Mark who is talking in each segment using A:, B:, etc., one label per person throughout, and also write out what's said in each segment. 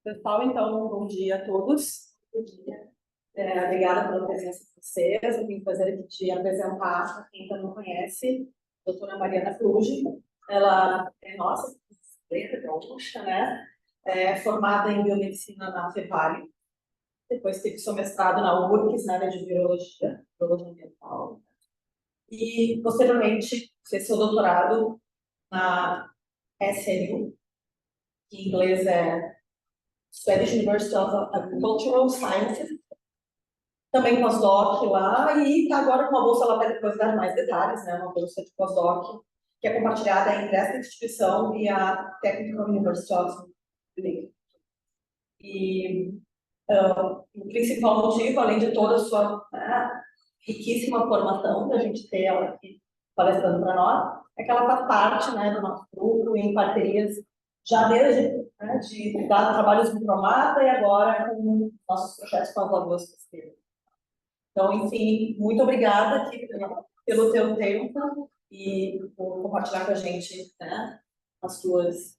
A: Pessoal, então, bom dia a todos. Bom dia. Obrigada pela presença de vocês. Eu tenho o prazer aqui de apresentar, para quem ainda não conhece, a doutora Mariana Cruz. Ela é nossa, brasileira, gaúcha, né? Formada em biomedicina na Fevale. Depois teve seu mestrado na URGS, na área de virologia, virologia ambiental. E, posteriormente, fez seu doutorado na SNU, que em inglês é Swedish University of Agricultural Sciences, também pós-doc lá, e está agora com uma bolsa, ela vai depois dar mais detalhes, né, uma bolsa de pós-doc, que é compartilhada entre essa instituição e a Technical University of Munich. E o principal motivo, além de toda a sua riquíssima formação, da gente ter ela aqui palestrando para nós, é que ela faz parte, né, do nosso grupo, em parcerias já desde de dar trabalhos no Promata e agora com nossos projetos com as lagoas pesqueiras. Então, enfim, muito obrigada aqui pelo teu tempo e por compartilhar com a gente, né, as tuas,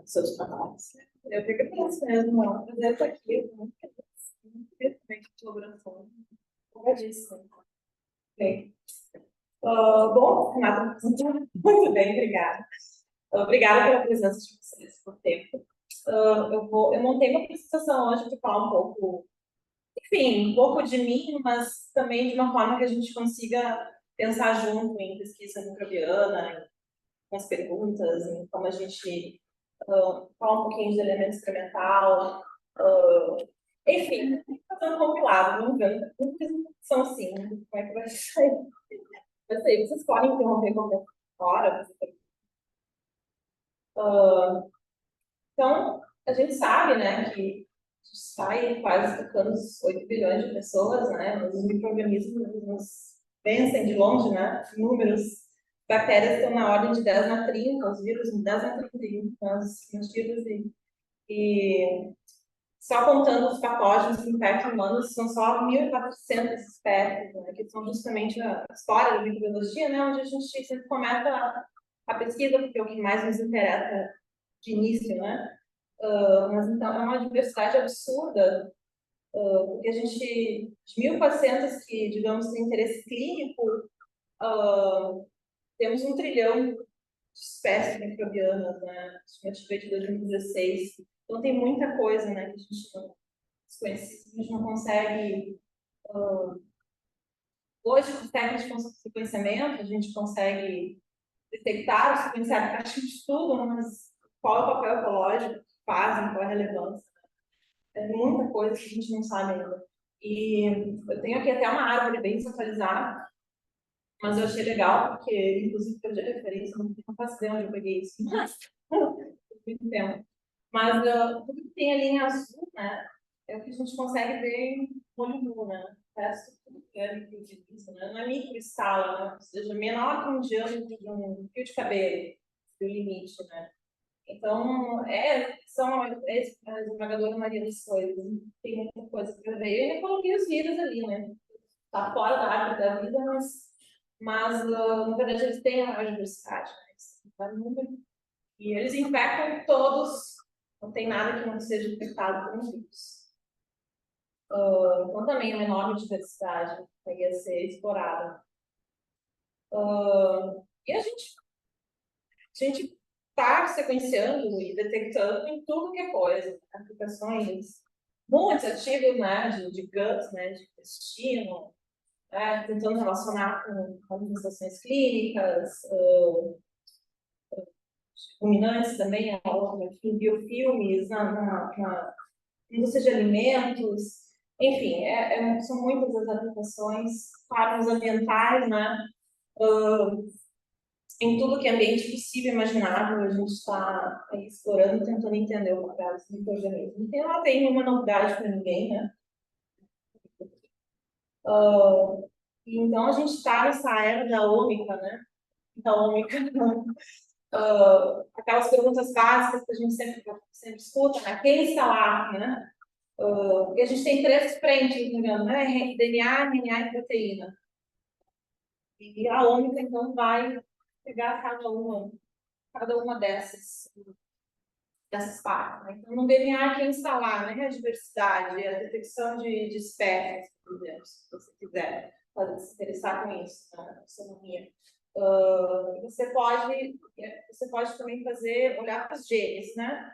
A: seus trabalhos.
B: Eu fico agradeço mesmo, é um prazer estar aqui, muito feliz de colaboração. Obrigadíssima. Bem, bom, Renata, muito bem, obrigada. Obrigada pela presença de vocês, por tempo. Eu montei uma apresentação hoje para falar um pouco, enfim, um pouco de mim, mas também de uma forma que a gente consiga pensar junto em pesquisa microbiana, com as perguntas, em como a gente fala um pouquinho de elemento experimental, enfim, fazer um compilado, vamos ver, são assim, como é que vai sair? Vai sair, vocês podem interromper qualquer hora. Então, a gente sabe, né, que está aí quase tocando os 8 bilhões de pessoas, né, os micro-organismos nos vencem de longe, né, números. Bactérias estão na ordem de 10 na 30, os vírus 10 na 31, os vírus e só contando os patógenos que infectam humanos, são só 1.400 espécies, né, que são justamente a história da microbiologia, né, onde a gente sempre começa a pesquisa, porque é o que mais nos interessa de início, né? Mas então é uma diversidade absurda, porque a gente, de 1.400 que, digamos, tem interesse clínico, temos 1 trilhão de espécies microbianas, né? Estimativa de 2016. Então tem muita coisa, né, que a gente não desconhece, a gente não consegue. Hoje, com técnicas de sequenciamento, a gente consegue detectar, sequenciar praticamente de tudo, mas qual é o papel ecológico que fazem, qual é a relevância? É muita coisa que a gente não sabe ainda. E eu tenho aqui até uma árvore bem desatualizada, mas eu achei legal, porque, inclusive, perdi a referência, não faço ideia onde eu peguei isso, mas muito tempo. Mas tudo que tem ali em azul, né, é o que a gente consegue ver em olho nu, né? O resto tudo que é micro, né? Não é microescala, né? Ou seja, menor que um diâmetro de um fio de cabelo, o limite, né? Então, são a esmagadora maioria das coisas. Tem muita coisa para ver. Eu ainda coloquei os vírus ali, né? Tá fora da árvore da vida, mas na verdade, eles têm a maior diversidade. Né? E eles infectam todos. Não tem nada que não seja infectado por um vírus. Então, também é uma enorme diversidade que ia ser explorada. E a gente está sequenciando e detectando em tudo que é coisa, aplicações muito ativas, né, de gut, né, de intestino, né, tentando relacionar com manifestações clínicas, ruminantes também, enfim, biofilmes, na indústria de alimentos, enfim, são muitas as aplicações, farmacos ambientais, né, em tudo que é ambiente possível e imaginável, a gente está explorando, tentando entender o papel dos micro-organismos. Então, não tem nenhuma novidade para ninguém, né? Então, a gente está nessa era da ômica, né? Da ômica, aquelas perguntas básicas que a gente sempre escuta, né? Quem está lá, né? E a gente tem 3 frentes, né? DNA, RNA e proteína. E a ômica, então, vai pegar cada uma dessas dessas partes. Né? Então, no DNA quem está lá, né, a diversidade, a detecção de espécies, por exemplo, se você quiser se interessar com isso, na taxonomia. Você pode também olhar para os genes, né?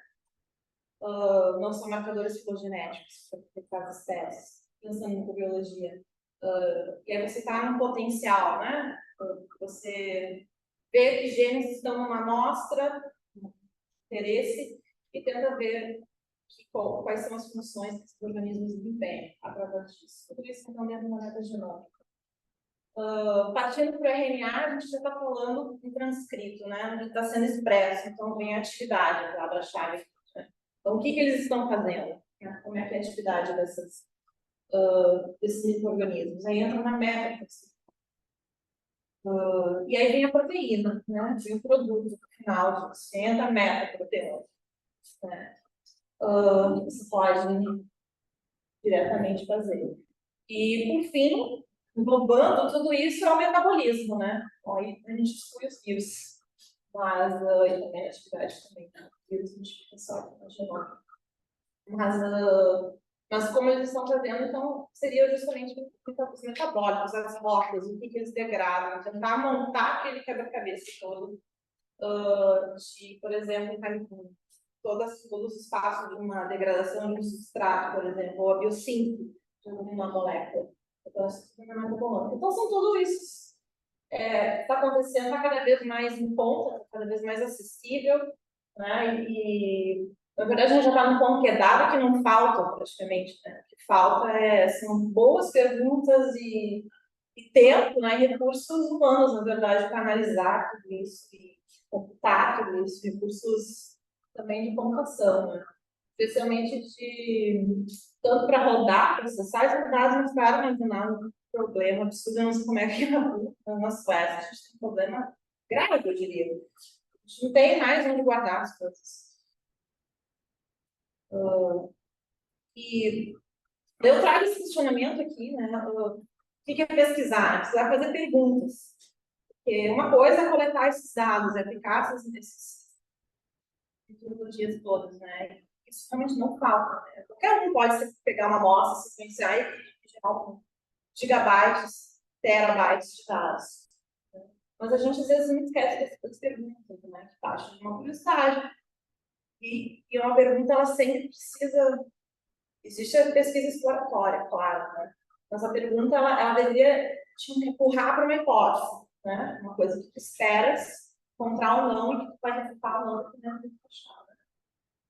B: Não são marcadores filogenéticos para detectar as espécies, pensando em biologia. E aí você está no potencial, né? Você vê que genes estão numa amostra, interesse, e tenta ver quais são as funções que esses organismos desempenham através disso. Tudo isso então dentro da metagenômica. Partindo para o RNA, a gente já está falando em transcrito, né? Onde está sendo expresso, então vem a atividade, a palavra-chave. Né? Então, o que eles estão fazendo? Né? Como é que é a atividade desses micro-organismos? Aí entra na meta. E aí vem a proteína, né? Vem o produto no final disso. Entra a meta proteína. Né? Que você pode diretamente fazer. E, por fim, englobando tudo isso é o metabolismo, né? Bom, aí a gente exclui os vírus, mas e também a atividade também, né? Vírus multiplicação, mas como eles estão fazendo, então seria justamente os metabólicos, as rotas, o que eles degradam, tentar montar aquele quebra-cabeça todo, de, por exemplo, todos os passos de uma degradação de um substrato, por exemplo, ou a biossíntese de uma molécula. Então, são tudo isso. Está acontecendo, está cada vez mais em conta, está cada vez mais acessível, né? E na verdade, a gente já está num ponto que é dado que não falta, praticamente. Né? O que falta são boas perguntas e tempo, né? E recursos humanos, na verdade, para analisar tudo isso e computar tudo isso, recursos também de computação, né? Especialmente tanto para rodar, processar esses dados, mas para armazenar um problema absurdo. Eu não sei como é que na nossa Suécia a gente tem um problema grave, eu diria. A gente não tem mais onde guardar as coisas. E eu trago esse questionamento aqui, né? O que é pesquisar? Precisar fazer perguntas. Porque uma coisa é coletar esses dados, é aplicar essas metodologias todas, né? Isso realmente não falta. Né? Qualquer um pode pegar uma amostra, sequenciar e gerar gigabytes, terabytes de dados. Né? Mas a gente às vezes não esquece dessas perguntas, né? Que parte de uma curiosidade. E uma pergunta, ela sempre precisa. Existe a pesquisa exploratória, claro, né? Mas a pergunta, ela deveria te empurrar para uma hipótese, né? Uma coisa que tu esperas encontrar ou não e que tu vai refutar ou não dependendo do que tu achar.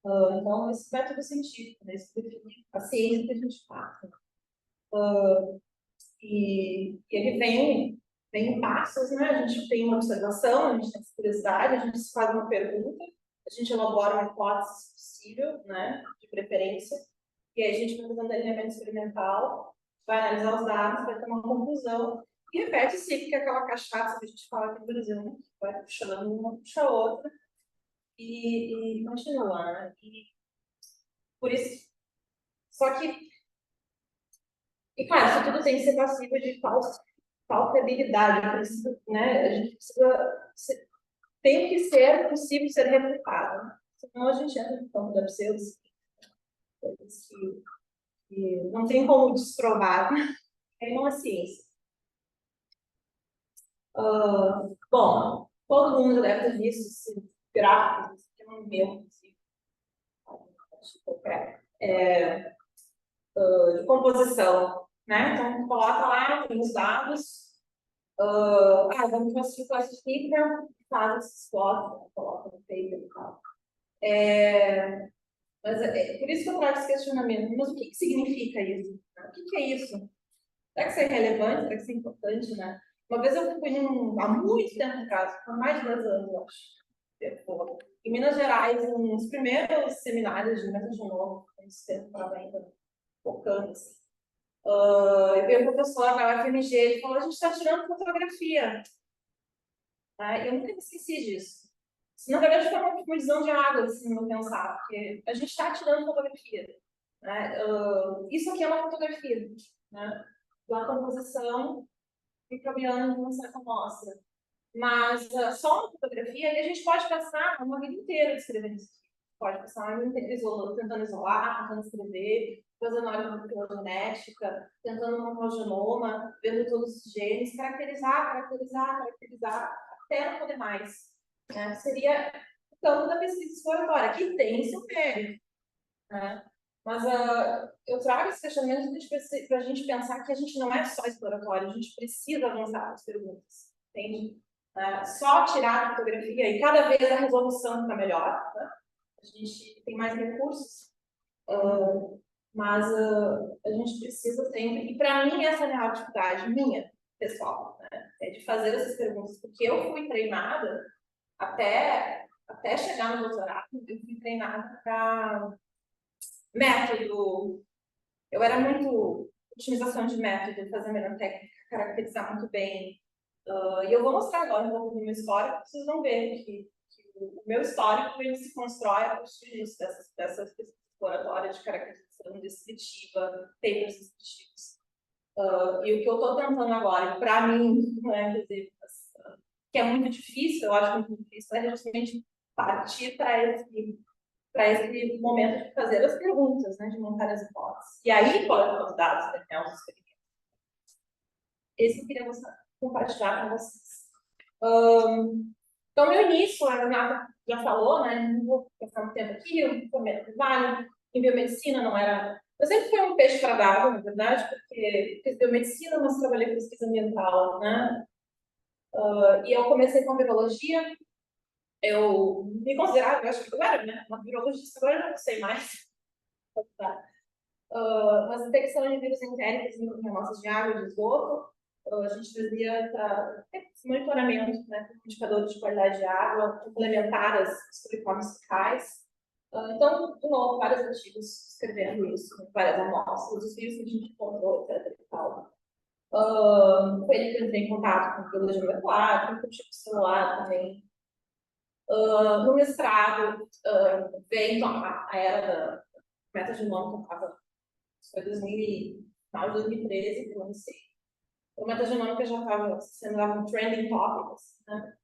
B: Então, esse método científico, né? Isso define a ciência que a gente faz. E ele vem em passos, né? A gente tem uma observação, a gente tem curiosidade, a gente faz uma pergunta, a gente elabora uma hipótese possível, né? De preferência, e aí a gente vai fazendo alinhamento experimental, vai analisar os dados, vai ter uma conclusão, e repete sempre que é aquela cachaça que a gente fala aqui no Brasil, né? Vai puxando uma, puxa a outra, e continua, né? E por isso, só que, e claro, isso tudo tem que ser passível de faltabilidade, né? A gente tem que ser possível ser replicado, né? Senão a gente entra no campo da pseudo, coisas que não tem como desprovar, aí não é ciência. Bom, todo mundo deve ter visto esse gráfico, esse aqui é um meu, de composição, né? Então, coloca lá, tem os dados, vamos classificar, faz esses plots, coloca no paper e tal. Mas por isso que eu trago esse questionamento. Mas o que significa isso? O que é isso? Será que isso é relevante? Será que isso é importante, né? Uma vez eu fui há muito tempo atrás, há mais de 10 anos, eu acho. Em Minas Gerais, nos primeiros seminários de metagenômica, esse tempo estava ainda focando, assim. Eu vi um professor na UFMG, ele falou, a gente está tirando fotografia. Eu nunca me esqueci disso. Isso, na verdade, foi uma divisão de água, assim, no pensar, porque a gente está tirando fotografia. Né? Isso aqui é uma fotografia, né? Da composição microbiana de uma certa amostra. Mas só uma fotografia, e a gente pode passar uma vida inteira descrevendo isso. pode passar tentando isolar, tentando escrever, fazendo análise filogenética, tentando montar o genoma, vendo todos os genes, caracterizar, até não poder mais. Né? Seria o campo da pesquisa exploratória, que tem seu mérito. Né? Mas eu trago esse questionamento para a gente pensar que a gente não é só exploratório, a gente precisa avançar nas perguntas, entende? Só tirar a fotografia e cada vez a resolução está melhor, né? A gente tem mais recursos, mas a gente precisa sempre, e para mim essa é a dificuldade minha, pessoal, né? É de fazer essas perguntas, porque eu fui treinada até chegar no doutorado, eu fui treinada para método. Eu era muito otimização de método, fazer a melhor técnica, caracterizar muito bem. E eu vou mostrar agora um pouco do meu histórico, vocês vão ver que o meu histórico ele se constrói a partir disso, dessa pesquisa exploratória de caracterização descritiva, papers descritivos. E o que eu estou tentando agora, para mim, né, quer dizer, que é muito difícil, eu acho muito difícil, é justamente partir para esse momento de fazer as perguntas, né, de montar as hipóteses. E aí coletar os dados, né, os experimentos. Esse que eu queria compartilhar com vocês. Então, meu início, a Renata já falou, né, não vou passar muito tempo aqui, eu formei no Vale, em biomedicina não era... Eu sempre fui um peixe fora d'água, na verdade, porque fiz biomedicina, mas trabalhei com pesquisa ambiental, né? E eu comecei com virologia, eu me considerava, eu acho que eu era, né, uma virologista, agora eu já não sei mais. Mas detecção de vírus entéricos em amostras de água e de esgoto, a gente fazia monitoramento, né, com indicadores de qualidade de água, complementar as coliformes fecais. Então, de novo, vários artigos escrevendo isso, várias amostras, os vírus que a gente encontrou, etc. E tal. Foi ele que eu entrei em contato com biologia molecular, com tipo celular também. No mestrado, veio então, a era da metagenômica, foi 2000, final de 2013 que eu lancei. A metagenômica já estava sendo um trending topics, né?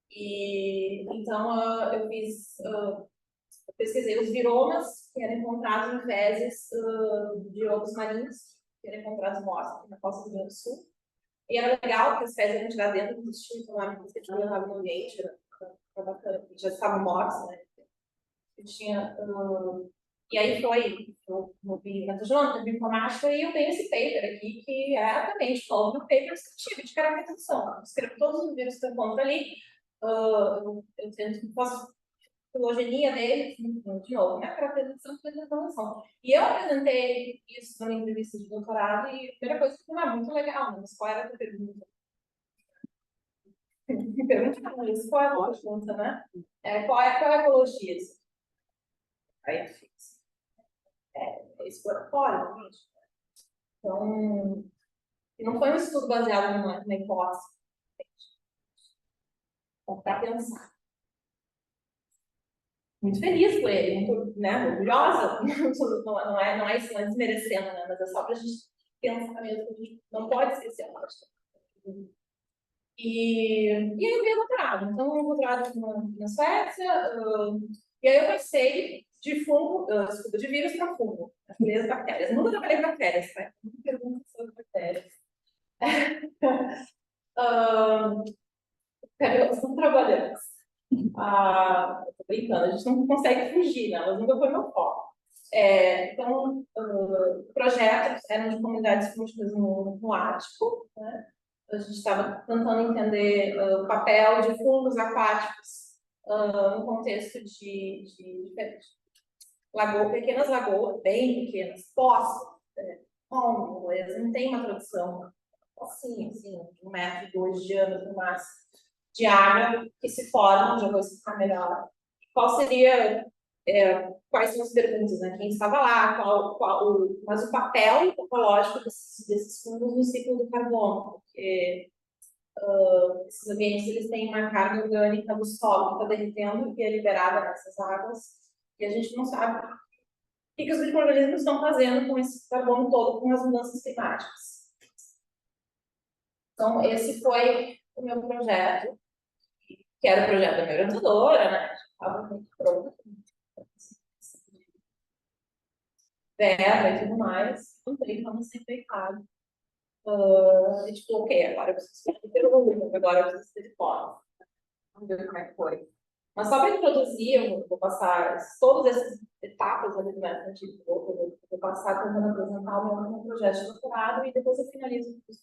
B: E então eu pesquisei os viromas que eram encontrados em fezes de lobos marinhos, que eram encontrados mortos aqui na costa do Rio Grande do Sul. E era legal porque as fezes eram tiradas dentro do intestino, então lá que tinha levado no ambiente, já estavam mortos, né? Eu tinha e aí eu vi metagenômica, bioinformática, e eu tenho esse paper aqui, que é também de novo um paper descritivo de caracterização. Eu escrevo todos os vírus que eu encontro ali, eu tento faço filogenia deles, de novo, né? Caracterização e apresentação. E eu apresentei isso numa entrevista de doutorado, e a primeira coisa que foi muito legal, né? Mas qual era a tua pergunta? Me pergunta não, isso qual é a pergunta, né? Qual é a ecologia? Aí eu fiz. Exploratório, realmente. Então, não foi um estudo baseado numa hipótese. Então, para pensar. Muito feliz por ele, muito, né, orgulhosa. Não é isso, não é desmerecendo, né? Mas é só para a gente pensar mesmo, a gente não pode esquecer a lógica. E aí eu fiz doutorado. Então, doutorado na Suécia, e aí eu passei de fungo, de vírus para fungo, as bactérias. Nunca trabalhei com bactérias, né? Nunca pergunto sobre bactérias. Nós estamos trabalhando. Tô brincando, a gente não consegue fugir, né? Mas nunca foi meu foco. Então, projetos eram de comunidades múltiplas no Ártico, né? A gente estava tentando entender o papel de fungos aquáticos no contexto de pequenas lagoas, bem pequenas, poços, em inglês, não tem uma tradução assim, um metro, 2 de no máximo, de água que se formam, já vou explicar melhor. Qual seria, quais são as perguntas, né? Quem estava lá, mas o papel ecológico desses fungos no ciclo do carbono, porque esses ambientes eles têm uma carga orgânica do solo que está derretendo e é liberada nessas águas, e a gente não sabe o que os micro-organismos estão fazendo com esse carbono todo, com as mudanças climáticas. Então, esse foi o meu projeto, que era o projeto da minha orientadora, né? Estava muito pronto. verba e tudo mais, não tem como ser feito. E tipo, ok, agora eu preciso de pergunta, agora eu preciso de foto. Vamos ver como é que foi. Mas só para introduzir, eu vou passar todas essas etapas ali do método científico, eu vou passar tentando apresentar o meu projeto de doutorado e depois eu finalizo o que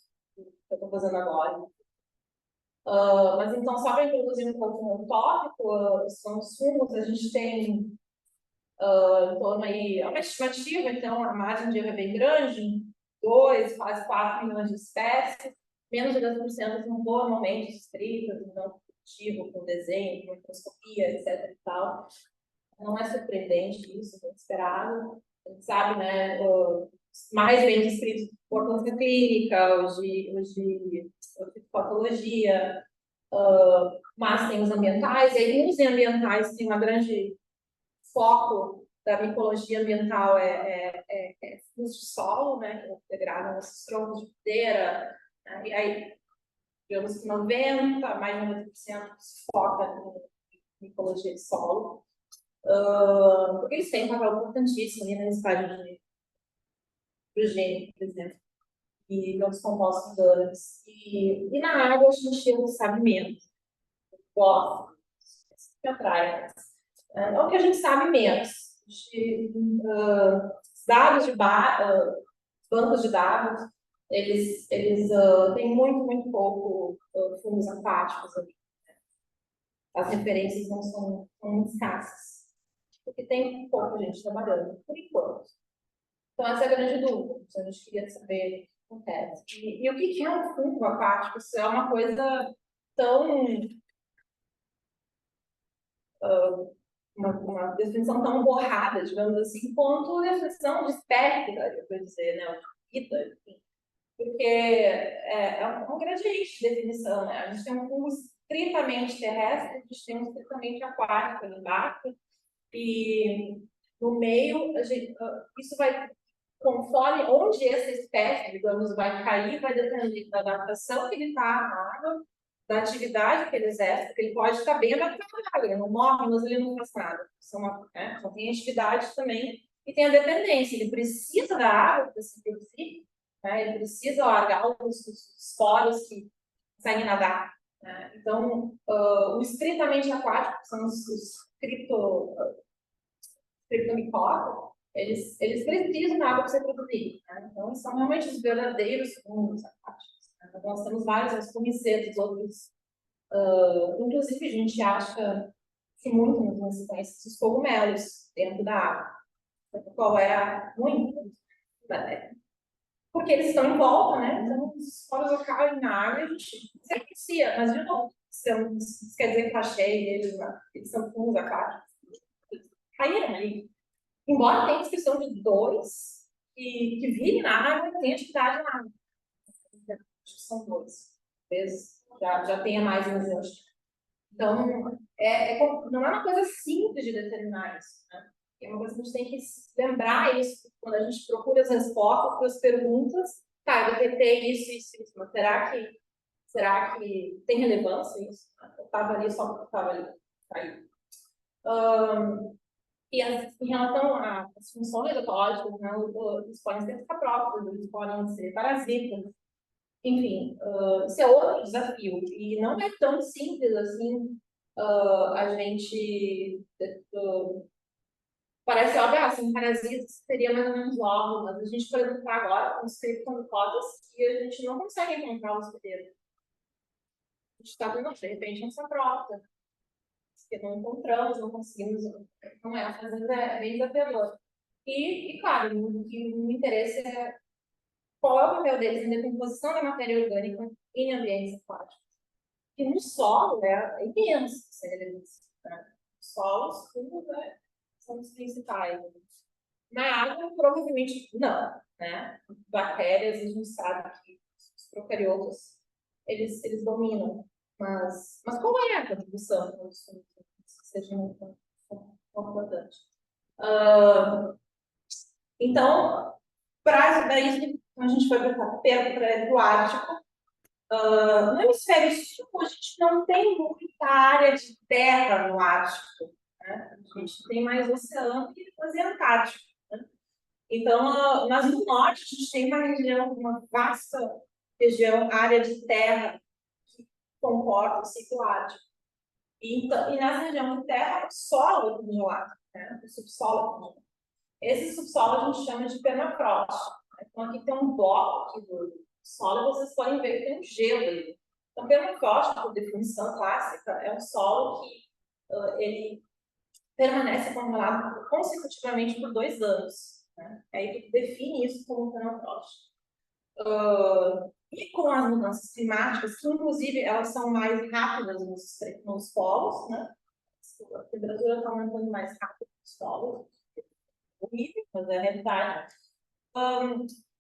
B: eu estou fazendo agora. Mas então, só para introduzir um pouco o tópico, são os fungos, a gente tem em torno aí, é uma estimativa, então a margem de erro é bem grande, 2, quase 4 milhões de espécies, menos de 10% são normalmente descritas, então, cultivo, com desenho, com microscopia, etc. e tal. Não é surpreendente isso, é esperado. A gente sabe, né, os mais bem descritos por importância clínica, os de patologia, mas tem os ambientais, e aí nos ambientais tem uma grande foco da micologia ambiental fungos de solo, né, que degradam esses troncos de videira, né, e aí, digamos que 90, mais de 90% se foca em micologia de solo, porque eles têm um papel importantíssimo ali na estágio de hidrogênio, por exemplo, e de outros compostos orgânicos. E na água a gente sabe menos, gosta, que atrai. É o que a gente sabe menos. Dados de bancos de dados, eles têm muito pouco fungos aquáticos ali. As referências não são muito escassas, porque tem pouca gente trabalhando, por enquanto. Então, essa é a grande dúvida. A gente queria saber o que acontece. E o que é um fungo aquático? Isso é uma coisa tão uma definição tão borrada, digamos assim, quanto a definição de espectro, eu vou dizer, né, vida, enfim. Porque um gradiente de definição, né? A gente tem um fungo estritamente terrestre, a gente tem um estritamente aquático ali embaixo, e no meio, isso vai, conforme onde essa espécie, digamos, vai cair, vai depender da adaptação que ele está na água, da atividade que ele exerce, porque ele pode estar bem adaptado à água, ele não morre, mas ele não faz nada. Só tem atividade também e tem a dependência. Ele precisa da água para se reproduzir, né? Ele precisa largar os poros que conseguem nadar. Né? Então, o estritamente aquático, que são os criptomicóticos, eles precisam da água para se reproduzir. Né? Então, são realmente os verdadeiros fungos aquáticos. Né? Nós temos vários comicetos, outros. Inclusive, a gente acha que muito nas espécies os cogumelos dentro da água. Qual é muito? Porque eles estão em volta, né? Então, os esporos caem na água e a gente se aprecia. Mas, de novo, isso quer dizer que está cheio deles, né? Eles são fungos aquáticos. Caíram ali. Embora tenha descrição de dois que vivem na água e têm atividade na água. Acho que são dois. Talvez já tenha mais em exército. Então, não é uma coisa simples de determinar isso. Né? É uma coisa que a gente tem que lembrar isso quando a gente procura as respostas para as perguntas. Tá, eu detectei isso, mas será que tem relevância isso? Eu estava ali só porque estava ali. Aí. Em relação às funções ecológicas, né, eles podem ser próprios, eles podem ser parasitas. Enfim, isso é outro desafio. E não é tão simples assim a gente. Parece óbvio, assim, parasitas seria mais ou menos óbvio, mas a gente, por exemplo, está agora com os criptomicotas e a gente não consegue encontrar o hospedeiro. A gente está vendo, de repente, essa prova, porque não encontramos, não conseguimos, não é, a fazenda é bem desafiadora. Claro, o interesse é qual é o papel deles na decomposição da matéria orgânica em ambientes aquáticos. E no solo é imenso essa relevância. Né? Os solos, tudo, né, são os principais. Na água, provavelmente não. Né? Bactérias, a gente sabe que os procariotos, eles dominam. Mas qual é a contribuição dos fungos que seja muito importante? Então, para isso, a gente foi para o Ártico. No hemisfério sul, a gente não tem muita área de terra no Ártico. Né? A gente tem mais oceano e depois Antártico. Né? Então, mas no norte, a gente tem uma vasta região, área de terra que comporta o ciclo ártico. Então, e nessa região de terra, o solo é congelado, né? O subsolo é congelado. Esse subsolo a gente chama de permafrost. Né? Então, aqui tem um bloco aqui do solo e vocês podem ver que tem um gelo ali. Então, permafrost, por definição clássica, é um solo que ele permanece congelado consecutivamente por 2 anos. Né? Aí tu define isso como permafrost. E com as mudanças climáticas, que inclusive elas são mais rápidas nos polos, né? A temperatura está aumentando mais rápido nos polos. Horrível, mas é a realidade.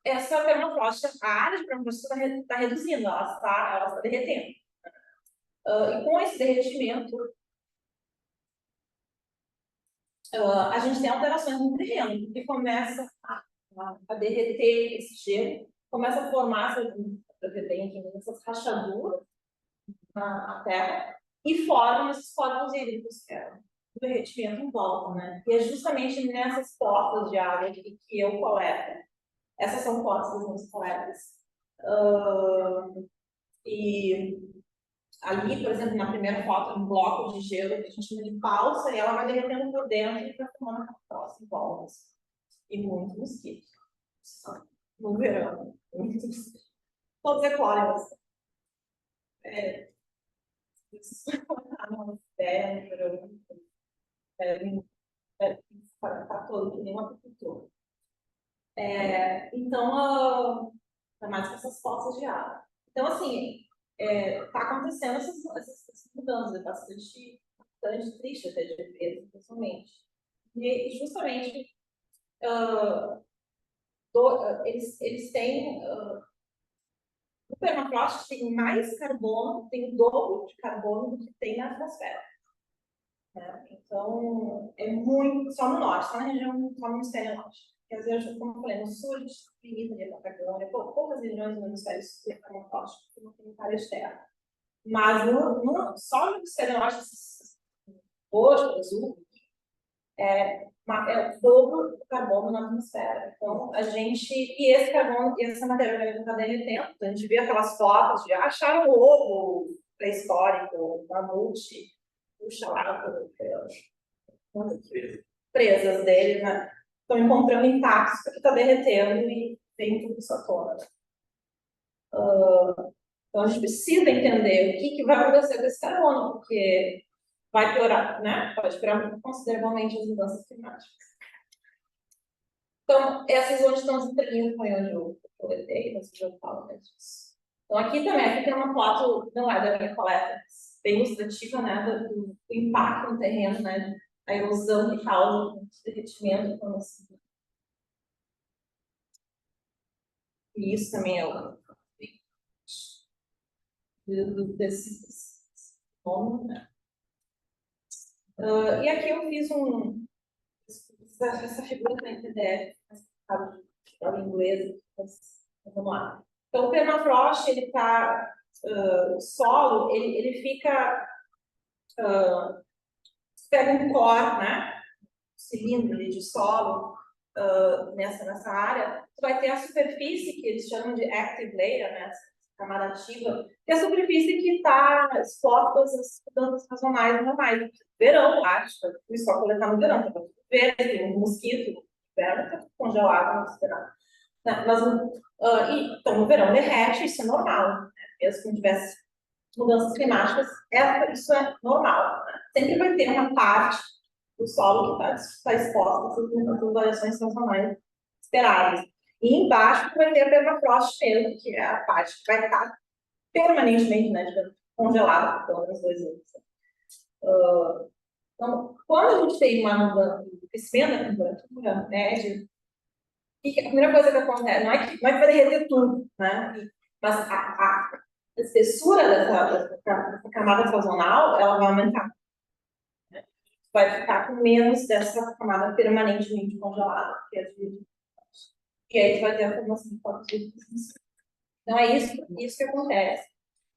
B: Essa permafrost, a área de permafrost está reduzindo, ela está derretendo. E com esse derretimento, a gente tem alterações no terreno, porque começa a derreter esse gelo, começa a formar essas rachaduras na terra e formam esses corpos hídricos, que é o derretimento em volta, né? E é justamente nessas portas de água que eu coleto. Essas são portas das minhas coletas. E ali, por exemplo, na primeira foto, um bloco de gelo que a gente chama de balsa, e ela vai derretendo por dentro e vai formando uma próxima volta. E muito mosquito. No verão. Muito mosquito. Todos eclórios. Uma terra, no verão. Está todo, que nem um apicultor. Então, tá mais com essas poças de água. Então, assim, está acontecendo essas mudanças, é bastante triste até de ver, pessoalmente. E justamente, eles têm. O permafrost tem mais carbono, tem o dobro de carbono do que tem na atmosfera. Né? Então, é muito. Só no norte, só na região, só no hemisfério norte. Porque às vezes, como eu falei, no sul, a gente limita ali a Patagônia, poucas regiões do hemisfério sul têm permafrost, porque não tem área de terra. Mas só no hemisfério norte, roxo, azul, é o dobro do carbono na atmosfera. Então, a gente. E esse carbono, e essa matéria orgânica está derretendo. A gente vê aquelas fotos de acharam o ovo pré-histórico, o mamute, o xalato, presas dele, né? Estão encontrando intactos porque está derretendo e vem tudo isso à tona. Então, a gente precisa entender o que vai acontecer com esse carbono, porque vai piorar, né? Pode piorar consideravelmente as mudanças climáticas. Então, essas onde estão as entrelinhas foi onde eu coletei, mas eu já falo mais disso. Então, aqui também, aqui tem uma foto, não é da minha coleta, bem ilustrativa, né, do impacto no terreno, né, a erosão que causa o derretimento. Então, assim. E isso também é o desse nome, né. E aqui eu fiz essa figura na PDF, em inglês, mas vamos lá. Então, o permafrost, ele está, o solo, ele fica, pega um core, né, cilindro ali de solo, nessa área, tu vai ter a superfície, que eles chamam de active layer, né, camada ativa, que é a superfície que está exposta às mudanças sazonais normais. Verão, acho, o sol coletar no verão, tá tudo verde, tem um mosquito, verão está congelado, não será. Mas, então, no verão derrete, isso é normal, né? Mesmo que não tivesse mudanças climáticas, isso é normal. Né? Sempre vai ter uma parte do solo que está exposta a essas variações sazonais esperadas. E embaixo vai ter a permafrost mesmo, que é a parte que vai estar permanentemente, né, congelada por pelo menos 2 anos. Então, quando a gente tem uma mudança de crescimento da temperatura média, a primeira coisa que acontece, não é que vai derreter tudo, né? Mas a espessura dessa camada sazonal, ela vai aumentar. Né? Vai ficar com menos dessa camada permanentemente congelada, que é e aí tu vai ter a formação de corpos hídricos. Então é isso que acontece.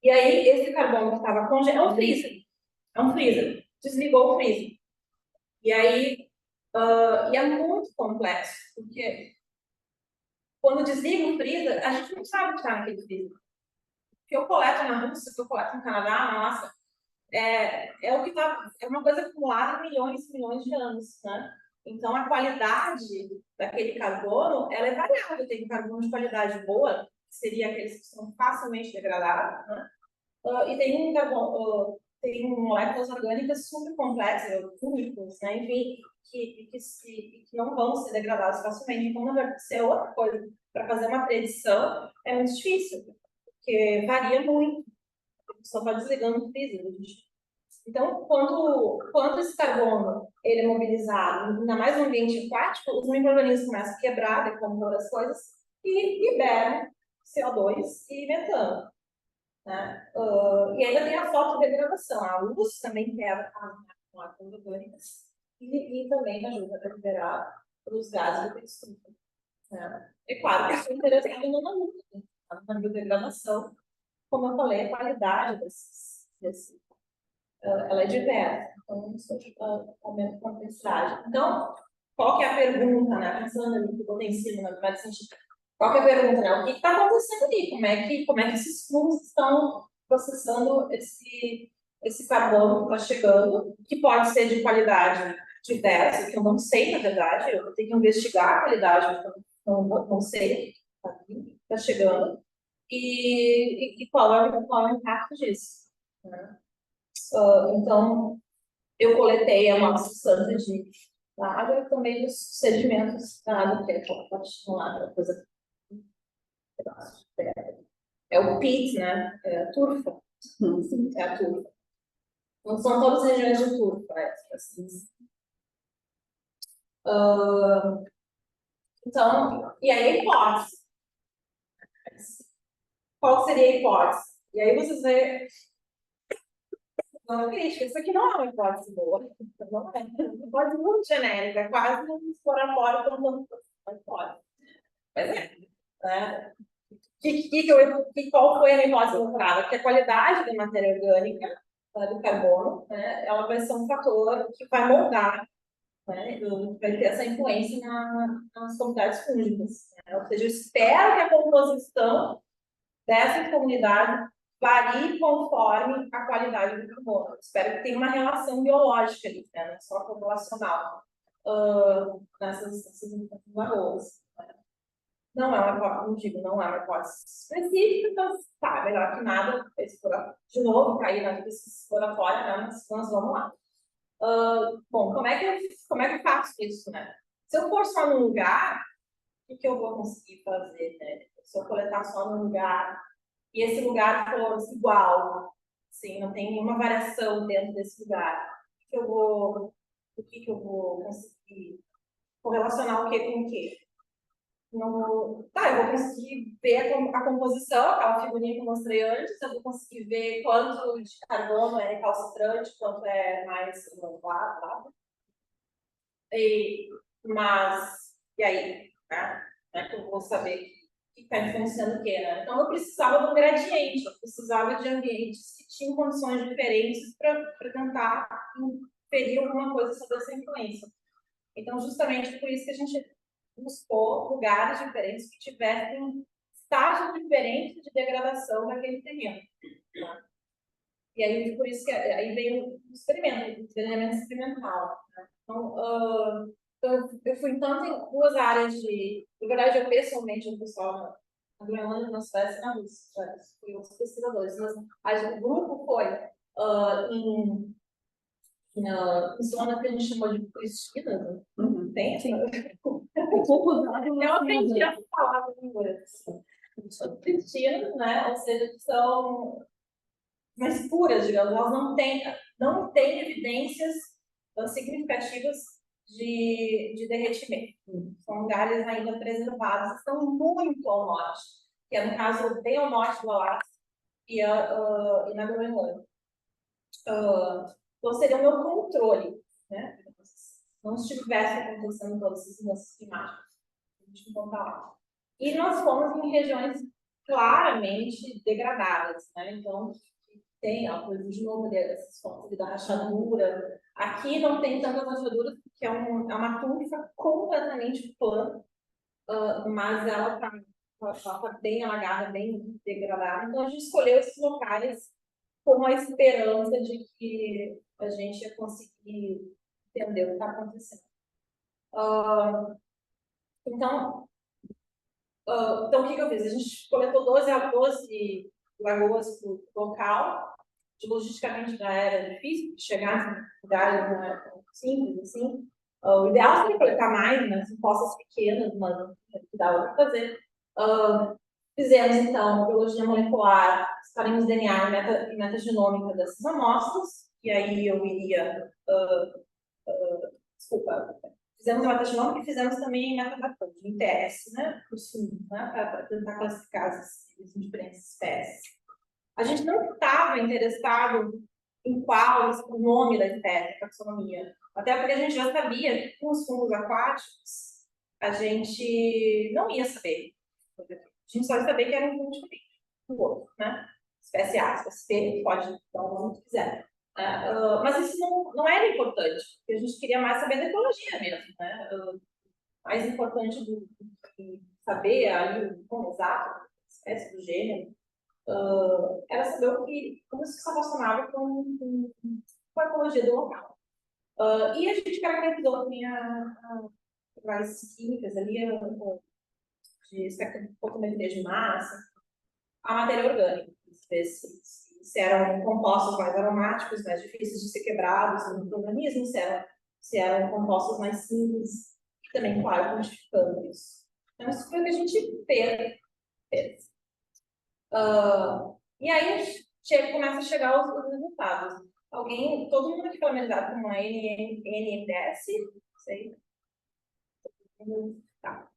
B: E aí, esse carbono que estava congelado, é um freezer, desligou o freezer. E aí, e é muito complexo, porque quando desliga o freezer, a gente não sabe o que está naquele freezer. O que eu coleto na Rússia, o que eu coleto no Canadá, na Alasca, é o que tá, é uma coisa acumulada em milhões e milhões de anos, né? Então, a qualidade daquele carbono, ela é variável. Tem carbono de qualidade boa, que seria aqueles que são facilmente degradáveis, né? E tem tem moléculas orgânicas super complexas, químicos, né? Enfim, que não vão ser degradados facilmente. Então, na verdade, se é outra coisa para fazer uma predição, é muito difícil, porque varia muito. Só vai desligando o freezer. Então, quando esse carbono ele é mobilizado, ainda mais no ambiente aquático, os micro-organismos começam a quebrar, decompor as coisas e liberam CO2 e metano. Né? E ainda tem a fotodegradação. A luz também quebra as moléculas orgânicas e também ajuda a liberar os gases do estufa. Né? É claro que isso é interessante na biodegradação. Como eu falei, a qualidade ela é diversa. Então, isso aumenta a complexidade. Então, qual que é a pergunta, né? Pensando ali que eu botei em cima na medicina científica, qual que é a pergunta, né? O que está acontecendo ali? Como é que esses fungos estão processando esse carbono que está chegando, que pode ser de qualidade diversa, que eu não sei, na verdade, eu tenho que investigar a qualidade, não sei, está chegando, e qual é o impacto disso, né? Então, eu coletei a amostra santa da água e também dos sedimentos da água, que é continuada, coisa. É o pit, né? É a turfa. É a turfa. Não são todas as regiões de turfa, assim. Então, e aí a hipótese. Qual seria a hipótese? E aí vocês veem. Não, crítica, isso aqui não é uma hipótese boa. Não é. Uma hipótese muito genérica, é quase um exploratório para uma hipótese. Mas né? Qual foi a hipótese doutorada? Que a qualidade da matéria orgânica, do carbono, né, ela vai ser um fator que vai moldar, né, vai ter essa influência nas comunidades fúngicas. Né? Ou seja, eu espero que a composição dessa comunidade varie conforme a qualidade do carbono. Eu espero que tenha uma relação biológica ali, né, não só populacional, nessas lagoas. Não é uma hipótese, não digo, não é uma hipótese específica, mas tá, melhor que nada, de novo, cair na pesquisa exploratória, né? Mas vamos lá. Bom, como é que eu faço isso, né? Se eu for só num lugar, o que eu vou conseguir fazer, né? Se eu coletar só num lugar, e esse lugar for igual, assim, não tem nenhuma variação dentro desse lugar, o que eu vou conseguir correlacionar o que com o que? Tá, eu vou conseguir ver a composição, aquela figurinha que eu mostrei antes, eu vou conseguir ver quanto de carbono é recalcitrante, quanto é mais renovado, tá? E aí, né? Que eu vou saber que está influenciando o quê, né? Então, eu precisava de um gradiente, eu precisava de ambientes que tinham condições diferentes para tentar inferir alguma coisa sobre essa influência. Então, justamente por isso que a gente buscou lugares diferentes que tivessem estágios diferentes de degradação daquele terreno. Tá? E aí, por isso que aí veio o experimento, o treinamento experimental. Né? Então, eu fui tanto em duas áreas na verdade, eu pessoalmente, o pessoal na Groenlândia, na Suécia e na Rússia, fui outros pesquisadores, mas o grupo foi em zona que a gente chamou de Cristina, né? Tem essa? Eu aprendi a falar em inglês. São cristianas, né? Ou seja, que são mais puras, digamos. Elas não têm evidências significativas de derretimento. São lugares ainda preservados, estão muito ao norte, que é, no caso, bem ao norte do Alasca e na Groenlândia. Então, seria o meu controle, né? Não estivesse acontecendo todas essas mudanças climáticas. A gente não está lá. E nós fomos em regiões claramente degradadas, né? Então, tem, de novo, essas fotos da rachadura. Aqui não tem tantas rachaduras, porque é uma turfa completamente plana, mas ela está bem alagada, bem degradada. Então, a gente escolheu esses locais com a esperança de que a gente ia conseguir entender o que está acontecendo. Então, o que eu fiz? A gente coletou 12 lagoas por local, de logisticamente já era difícil chegar em lugares não era tão simples assim. O ideal seria coletar mais, né? Em fossas pequenas, mas que dava para fazer. Fizemos, então, biologia molecular, estaremos DNA e metagenômica dessas amostras, e aí eu iria, desculpa, fizemos metagenômica e fizemos também metadata, em TS, né, para os fundos, né, para tentar classificar as diferentes espécies. A gente não estava interessado em qual o nome da espécie, a taxonomia, até porque a gente já sabia que com os fungos aquáticos a gente não ia saber. A gente só ia saber que era um fungo diferente do outro, né? Espécie A, espécie B, pode dar o nome que quiser. Mas isso não era importante, porque a gente queria mais saber da ecologia mesmo, né? Mais importante do que saber ali o nome exato da espécie, do gênero, era saber como isso se relacionava com a ecologia do local. E a gente caracterizou também as químicas ali, de espectrofotometria de massa, a matéria orgânica, se eram compostos mais aromáticos, mais difíceis de ser quebrados no organismo, se eram compostos mais simples, e também, claro, quantificando isso. Então, isso foi o que a gente fez. E aí começa a chegar os resultados. Todo mundo aqui familiarizado com uma NMS? Sei. Tá.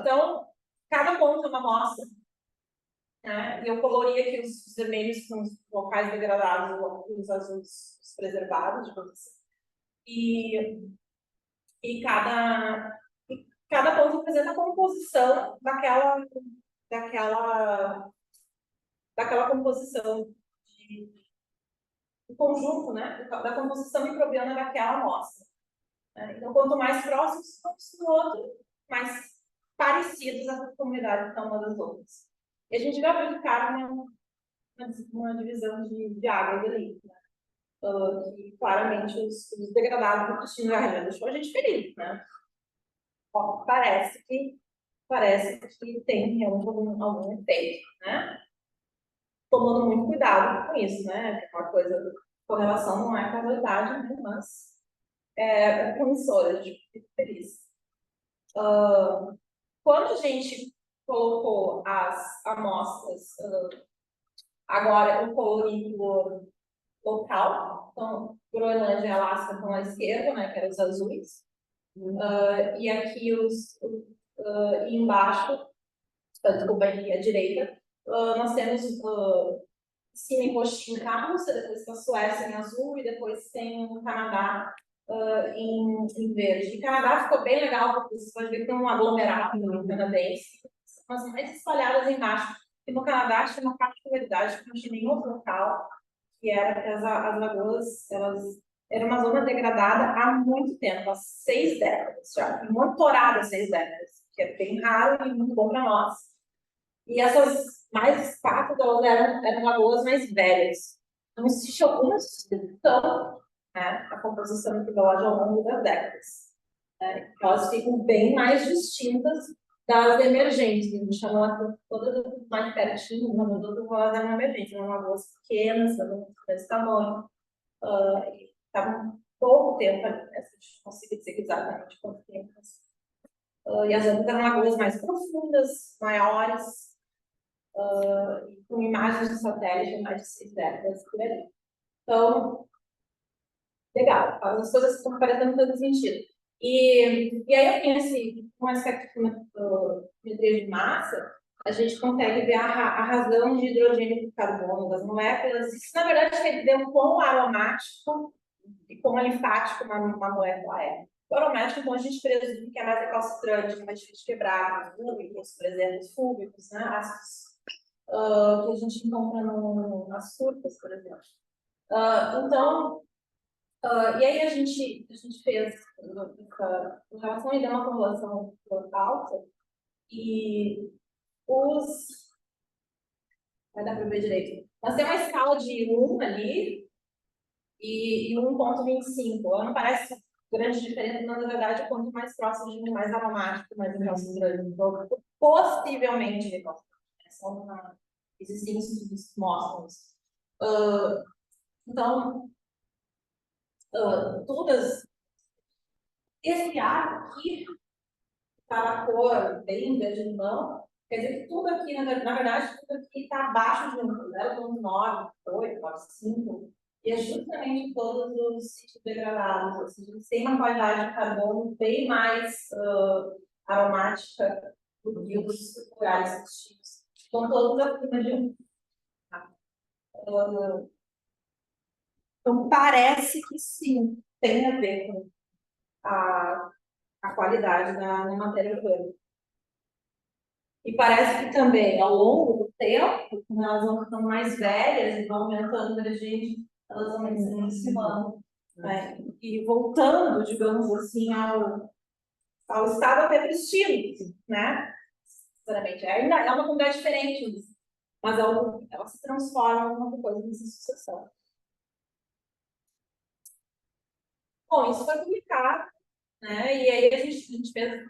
B: Então, cada ponto é uma amostra, né? E eu colori aqui os vermelhos com os locais degradados, os azuis os preservados, digamos assim. E cada ponto representa a composição daquela composição do conjunto, né? Da composição microbiana daquela amostra. Né? Então, quanto mais próximos estão do outro, mais parecidos essas comunidades estão umas das outras. E a gente já viu de cara uma divisão de águas ali, né? Que claramente os degradados do destino já deixou a gente feliz, né? Parece que tem realmente algum efeito, né? Tomando muito cuidado com isso, né? Porque uma coisa, correlação não é causalidade, né? Mas é promissora, a gente fica feliz. Quando a gente colocou as amostras, agora eu colori por local, então Groenlândia e Alasca estão à esquerda, né? Que eram os azuis. E aqui embaixo, desculpa, aqui à direita, nós temos em cima em roxinho a Rússia, depois tem a Suécia em azul e depois tem o Canadá em verde. E o Canadá ficou bem legal, porque você pode ver que tem um aglomerado canadense, mas mais espalhadas embaixo. E no Canadá tinha uma particularidade que não tinha nenhum outro local, que era que as lagoas, elas era uma zona degradada há muito tempo, há 6 décadas já, monitorada há 6 décadas, que é bem raro e muito bom para nós. E essas mais 4 delas eram lagoas mais velhas. Então, existe alguma substituição, né, a composição microbiológica ao longo das décadas. Né? Elas ficam bem mais distintas das emergentes. A gente chamou todas mais pertinho, mas todas elas eram emergentes, eram lagoas pequenas, desse tamanho. Estavam pouco tempo ali, né? A gente consegue dizer exatamente quanto tempo. E as outras eram lagoas mais profundas, maiores, com imagens de satélite mais de 6 décadas por ali. Então, legal, as coisas estão parecendo todo sentido. E aí eu penso, com essa espectrometria de massa, a gente consegue ver a razão de hidrogênio e carbono das moléculas. Isso, na verdade, quer dizer um quão aromático e quão alifático uma molécula é. O aromático, então, a gente presume que é mais recalcitrante, que é mais difícil de quebrar, fúbicos, por exemplo, os fúbicos, né? Ácidos que a gente encontra nas turcas, por exemplo. Então, E aí a gente fez essa relação e deu uma correlação alta, e vai dar para ver direito. Nós temos uma escala de 1 ali e 1,25. Não parece grande diferença, mas na verdade, quanto mais próximo de 1, mais aromático, mais recalcitrante. Então, possivelmente recalcitrante. Existem estudos que mostram isso. Então, todas. Esse ar aqui, tá a cor bem verde-limão, quer dizer que tudo aqui, na verdade, tudo aqui está abaixo de 0,9, 8, 5, e é justamente todos os sítios degradados, ou seja, eles têm uma qualidade de carbono bem mais aromática do que os corais extintos. Estão todos acima de 1. Então, parece que sim, tem a ver com a qualidade da matéria orgânica. E parece que também, ao longo do tempo, elas vão ficando mais velhas e vão aumentando a gente, elas vão se aproximando. Né? E voltando, digamos assim, ao estado até pristino, né? Sinceramente, ainda é uma comunidade diferente, mas ela se transforma em alguma coisa nessa sucessão. Bom, isso foi publicado, né? E aí a gente fez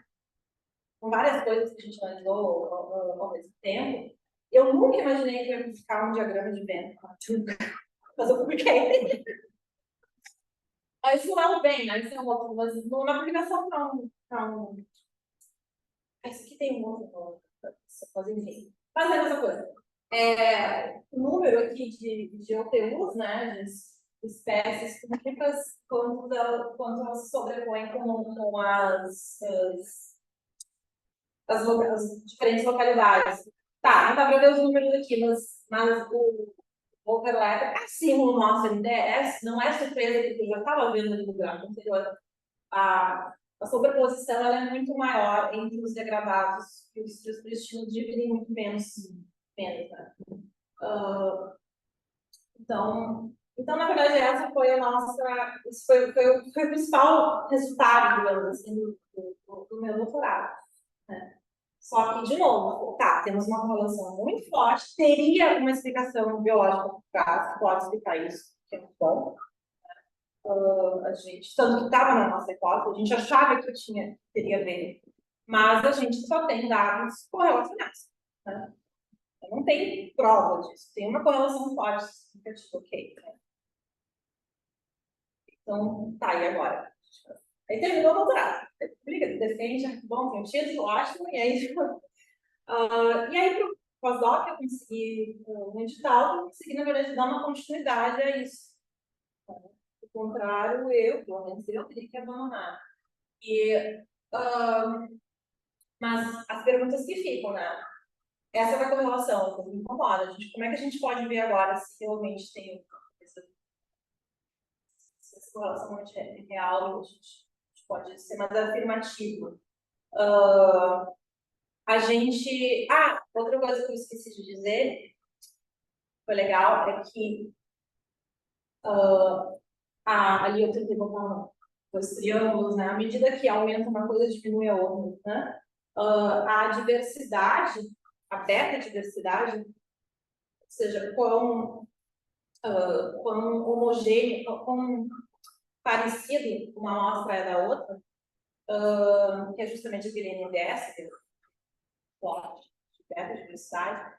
B: com várias coisas que a gente analisou ao mesmo tempo. Eu nunca imaginei que eu ia publicar um diagrama de vento, mas eu publiquei. Mas isso não é bem, né? Isso é um outro, mas na publicação não. Isso aqui tem um outro, mas enfim. Mas é a mesma coisa. O número aqui de OTUs, né, de espécies públicas, quando elas se sobrepõem com as diferentes localidades. Tá, não dá para ver os números aqui, mas o overlap, assim no nosso NDS, não é surpresa, porque eu já estava vendo ali no gráfico anterior, a sobreposição ela é muito maior entre os degradados e os pristinos dividem muito menos, né? Então, na verdade, essa foi a nossa, isso foi o principal resultado, digamos assim, do meu doutorado. Né? Só que, de novo, tá, temos uma correlação muito forte, teria uma explicação biológica por trás, que pode explicar isso, que é muito bom. A gente, tanto que estava na nossa hipótese, a gente achava que teria a ver, mas a gente só tem dados correlacionados. Né? Não tem prova disso, tem uma correlação forte, significativa, ok. Né? Então, tá, e agora? Aí terminou o doutorado. Defende, bom, tem um título, ótimo, e aí e aí, para o pós-doc, eu consegui um edital, eu consegui, na verdade, dar uma continuidade a isso. Do contrário, pelo menos eu, teria que abandonar. Mas as perguntas que ficam, né? Essa da correlação, que me incomoda. Como é que a gente pode ver agora se realmente tem essa correlação é real, a gente pode ser mais afirmativo. Outra coisa que eu esqueci de dizer, foi legal, é que ali eu tentei botar os triângulos, né? À medida que aumenta uma coisa, diminui a outra, né? A diversidade, a beta-diversidade, ou seja, quão homogêneo, quão parecido uma amostra é da outra, que é justamente aquele NDS, que é forte, de beta-diversidade,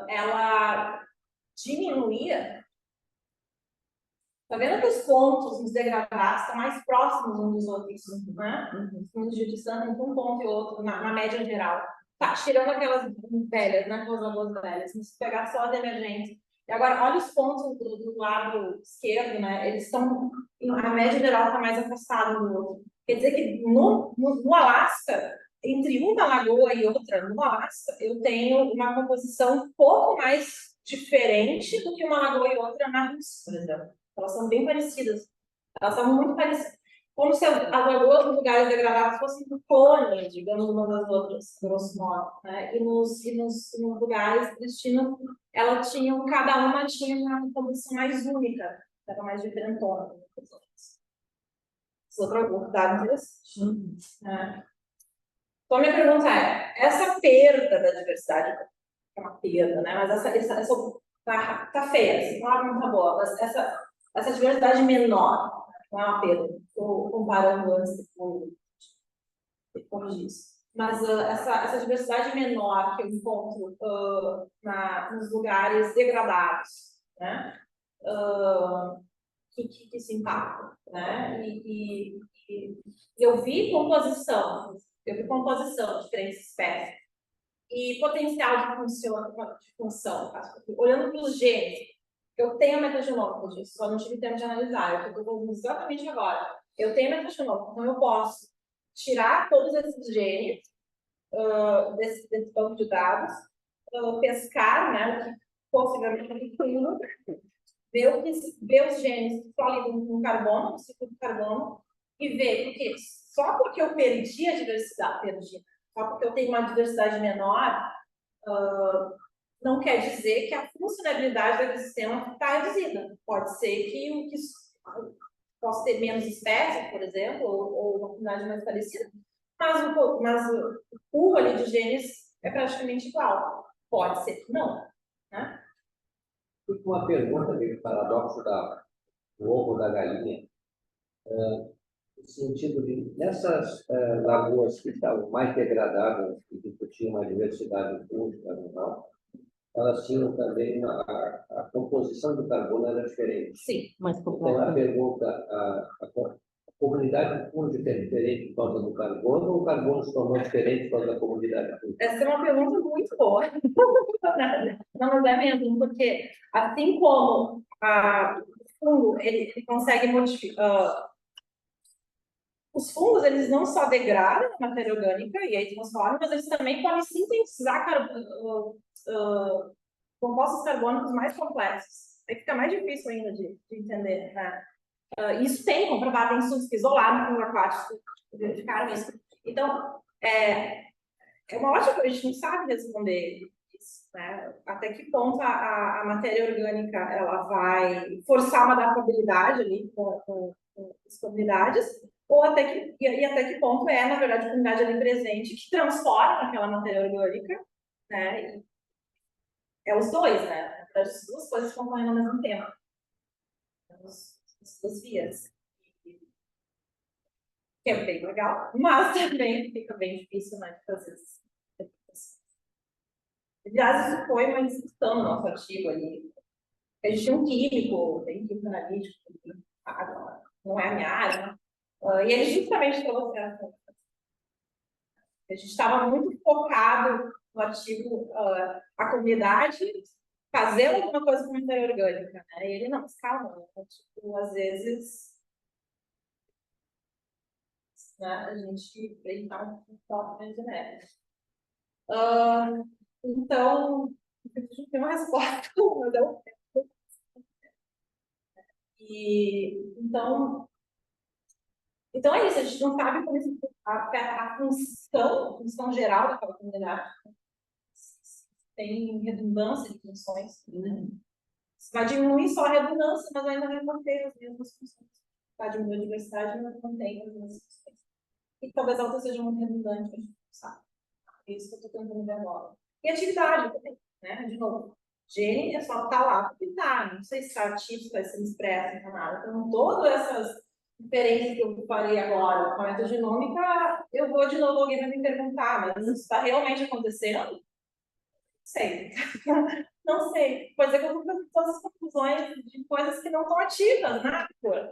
B: ela diminuía. Tá vendo que os pontos nos degradados estão mais próximos uns dos outros, né? De distância entre um ponto e outro, na média geral. Tá, tirando aquelas velhas, né? Aquelas lagoas velhas. Se pegar só as emergentes. E agora, olha os pontos do lado esquerdo, né? Eles estão. A média geral está mais afastada do outro. Quer dizer que no Alasca, entre uma lagoa e outra, no Alasca, eu tenho uma composição um pouco mais diferente do que uma lagoa e outra na Rússia, por exemplo. Elas são bem parecidas. Elas são muito parecidas. Como se as lagoas nos lugares degradados fossem clones, digamos, uma das outras, grosso modo. Né? E nos lugares destinos, cada uma tinha uma composição mais única, era mais diferentona. outro dado interessante. Né? Então, a minha pergunta é, essa perda da diversidade, é uma perda, né? Mas essa tá feia, assim, não tá boa, mas essa diversidade menor, não é uma perda, estou comparando antes e depois disso. Mas essa diversidade menor que eu encontro nos lugares degradados, né? Que se impactam, né? E eu vi composição de diferentes espécies e potencial de função. Tá? Olhando para os genes, eu tenho a metagenômica disso, só não tive tempo de analisar, eu estou fazendo exatamente agora. Eu tenho a metagenômica, então eu posso tirar todos esses genes desse banco de dados, pescar, né, o que possivelmente é tudo, ver os genes que estão ali no carbono, no ciclo do carbono, e ver, porque só porque eu perdi a diversidade, só porque eu tenho uma diversidade menor, não quer dizer que a funcionalidade do sistema está reduzida. Pode ser que possa ter menos espécies, por exemplo, ou uma unidade mais parecida, mas o pool ali de genes é praticamente igual. Pode ser que não, né?
C: Fica uma pergunta ali, o paradoxo do ovo da galinha, no sentido de, nessas lagoas que estavam mais degradadas e que tinham uma diversidade fúngica animal, elas tinham também a composição do carbono era diferente.
B: Sim,
A: mais
C: Então, a pergunta, a comunidade fúngica é diferente por causa do carbono ou o carbono se tornou diferente por causa da comunidade fúngica?
B: essa é uma pergunta muito boa. Não, mas é mesmo, porque assim como o fungo ele consegue modificar. Os fungos, eles não só degradam a matéria orgânica e aí transformam, mas eles também podem sintetizar compostos carbônicos mais complexos. Aí fica mais difícil ainda de entender, né? Isso tem comprovado, tem estudos que isolaram fungo aquático, verificaram isso. Então, é uma ótima coisa, a gente não sabe responder isso, né? Até que ponto a matéria orgânica ela vai forçar uma adaptabilidade ali com as comunidades, ou até que ponto na verdade, a comunidade ali presente que transforma aquela matéria orgânica, né? E é os dois, né? Na verdade, as duas coisas estão ocorrendo ao mesmo tempo. As duas vias. Que é bem legal, mas também fica bem difícil, né? De fazer isso. Aliás, isso foi uma discussão no nosso artigo ali. A gente tinha um químico, tem químico analítico, não é a minha área, né? E ele justamente trouxe essa. A gente estava muito focado no artigo, a comunidade fazer alguma coisa com matéria orgânica, né? E ele, não, mas calma, né? Tipo, às vezes, né, a gente está um pouco de neve. Então, a gente não tem uma resposta, mas eu. Então é isso, a gente não sabe como a função geral daquela comunidade. Tem redundância de funções. Né? Vai diminuir só a redundância, mas ainda vai manter as mesmas funções. Vai diminuir a diversidade, mas mantém as mesmas funções. E talvez a outra seja muito redundante, a gente não sabe. É isso que eu estou tentando ver agora. E atividade também, né? De novo, gene é só estar lá porque está. Não sei se está ativo, se vai ser expresso, não nada. Então, todas essas diferenças que eu falei agora com a metagenômica, eu vou de novo, alguém vai me perguntar, mas isso está realmente acontecendo? Sei. Não sei. Pode ser que eu estou fazendo todas as conclusões de coisas que não estão ativas, né?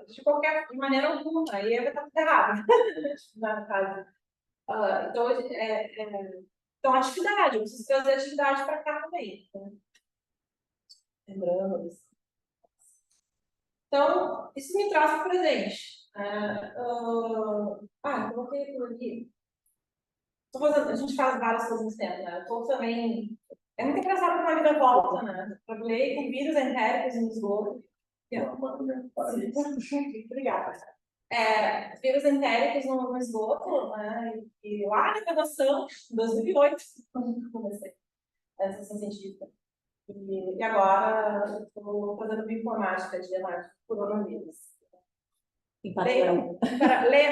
B: De maneira alguma. Aí vai estar tudo errado. Na caso. Então, atividade. Eu preciso trazer atividade para cá também. Né? Lembrando. Então, isso me traz para o presente. Eu coloquei por aqui. A gente faz várias coisas no tempo, né? Eu tô também. É muito engraçado como a vida volta, né? Trabalhei com vírus entéricos no esgoto. Obrigada. Vírus entéricos no esgoto, né? E lá na graduação, em 2008, quando comecei a sessão científica. E agora estou fazendo bioinformática de análise de coronavírus.
A: Em paralelo.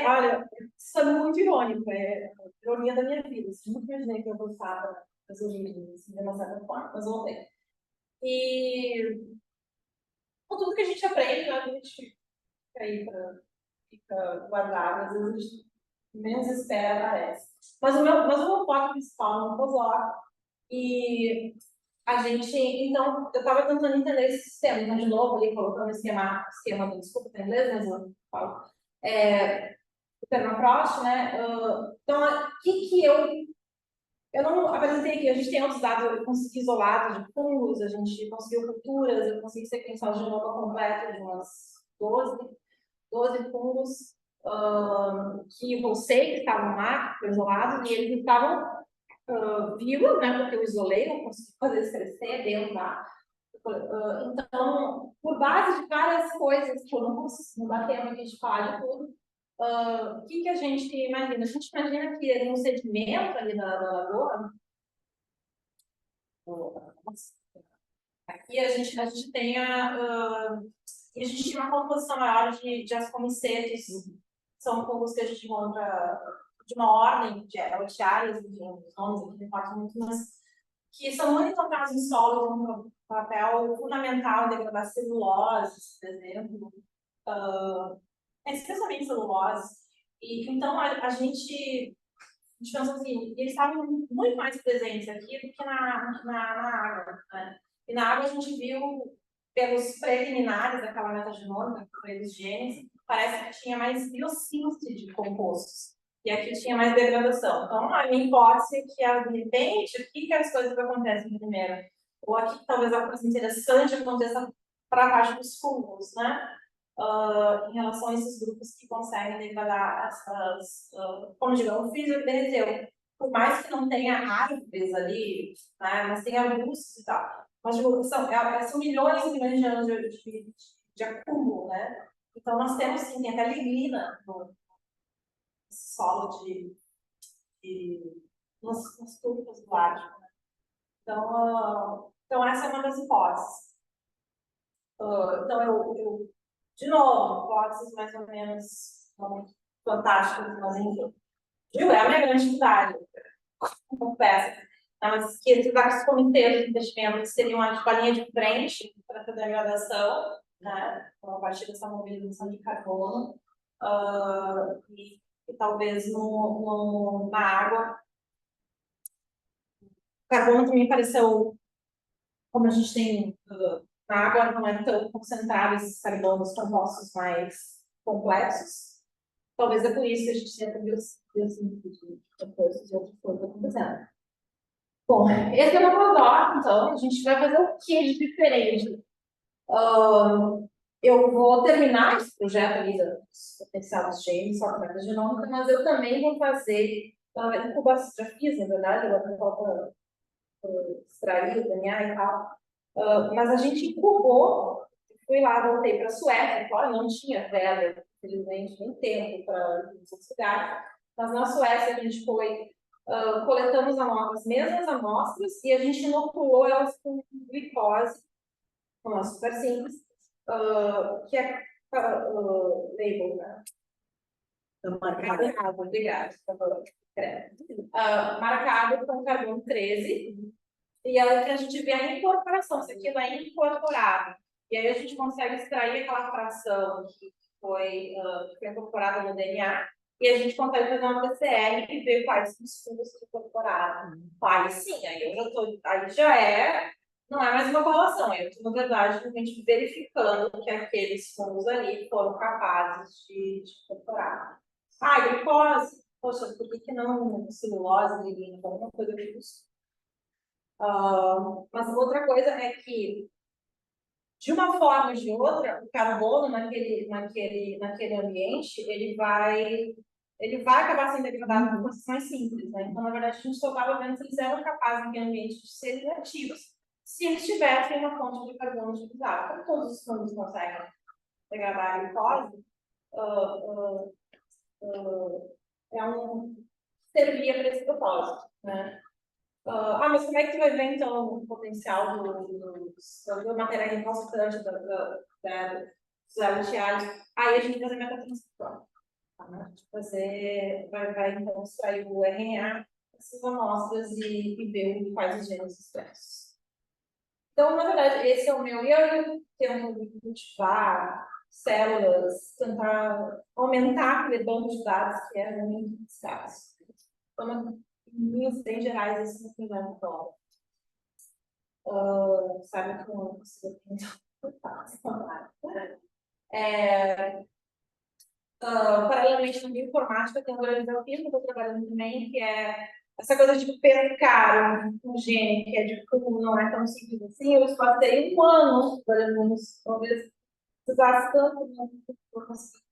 B: Olha, isso é muito irônico, é a ironia da minha vida. Eu nunca imaginei que eu voltava das origens, assim, de uma certa forma, mas voltei. E com tudo que a gente aprende, né, a gente fica aí fica guardado, às vezes a gente menos espera, aparece. Mas o meu foco principal é no pós-doc. E a gente, então, eu estava tentando entender esse sistema, então, de novo, ali, colocando o esquema desculpa, tem inglês, mas eu falo, o permafrost, né? Então, o que eu não apresentei aqui, a gente tem outros dados, eu consegui isolados de fungos, a gente conseguiu culturas, eu consegui sequenciar o genoma completo de umas 12 fungos que eu sei que estavam lá, isolados, e eles estavam vivos, né, porque eu isolei, não consegui fazer eles crescer dentro da... então, por base de várias coisas, que eu não consigo, não dá tempo aqui de falar de tudo, o que a gente imagina? A gente imagina que no sedimento ali da lagoa, aqui a gente tem e a gente tinha uma composição maior de ascomicetos, são fungos que a gente encontra de uma ordem de Eutiárias, de nomes aqui não importa muito, mas que são muito encontrados em solo, com um papel fundamental em degradar celulose, por exemplo, especialmente celulose. E então a gente pensa assim, eles estavam muito mais presentes aqui do que na água, né? E na água a gente viu, pelos preliminares daquela metagenômica, que foi dos genes, parece que tinha mais biossíntese de compostos. E aqui tinha mais degradação. Então, a minha hipótese é que, de repente, o que as coisas acontecem primeiro? Ou aqui, talvez, a coisa interessante aconteça para a parte dos fungos, né? Em relação a esses grupos que conseguem degradar essas... como digamos, o físico derreteu. Por mais que não tenha árvores ali, né, mas tem arbustos e tal. Mas são milhões e milhões de anos de acúmulo, né? Então, nós temos, sim, tem até lignina no solo nas turcas do Ártico. Né? Então, essa é uma das hipóteses. Então, de novo, hipóteses mais ou menos fantásticas, mas enfim. Viu? É a minha grande dificuldade, confesso. Mas que esses vários comitês de investimento seriam a linha de frente para fazer a gradação, né? Então, a partir dessa mobilização de carbono. E talvez na água. O carbono também pareceu, como a gente tem na água, não é tão concentrado esses carbonos compostos mais complexos. Talvez é por isso que a gente tenha biossíntese de compostos e outras coisas acontecendo. Bom, esse é o meu pós-doc, então, a gente vai fazer o que de diferente? Eu vou terminar esse projeto ali dos potencial dos genes, só com a genômica, mas eu também vou fazer incubação, já fiz, na verdade, agora falta extrair o DNA e tal. Mas a gente incubou, fui lá, voltei para a Suécia, claro, não tinha verba, infelizmente, nem tempo para os outros lugares, mas na Suécia a gente foi, coletamos as mesmas amostras e a gente inoculou elas com glicose, uma super simples, que é label, né? Marcado, obrigada, por favor. Marcado com carbono 13. E aí que a gente vê a incorporação, se aquilo é incorporado. E aí a gente consegue extrair aquela fração que foi incorporada no DNA, e a gente consegue fazer uma PCR e ver quais são os fungos que incorporaram. Aí sim, aí não é mais uma correlação, eu estou, na verdade, realmente verificando que aqueles fungos ali foram capazes de incorporar. Glicose, poxa, por que não celulose, lignina, alguma coisa tipo isso? Mas outra coisa é que, de uma forma ou de outra, o carbono naquele ambiente, ele vai acabar sendo degradado por condições simples, né? Então, na verdade, a gente só estava vendo se eles eram capazes naquele ambiente de serem ativos, se eles tivessem uma fonte de carbono utilizável. Como todos os fungos conseguem degradar a glicose, servia para esse propósito, né? Mas como é que tu vai ver, então, o potencial do material recalcitrante usar o tialho. Aí a gente vai fazer metatranscrição. Tá? A gente vai então extrair o RNA dessas amostras e ver quais os genes expressos. Então, na verdade, esse é o meu. E eu tento cultivar células, tentar aumentar aquele banco de dados que é muito escasso. Então, em linhas bem gerais, esse é o projeto todo. Sabe que eu não consigo paralelamente na bioinformática, tem um grande desafio que eu estou trabalhando também, que é essa coisa de pescar um gene, que é de como não é tão simples assim. Eu passei um ano trabalhando nisso, talvez precisasse tanto, não consegui.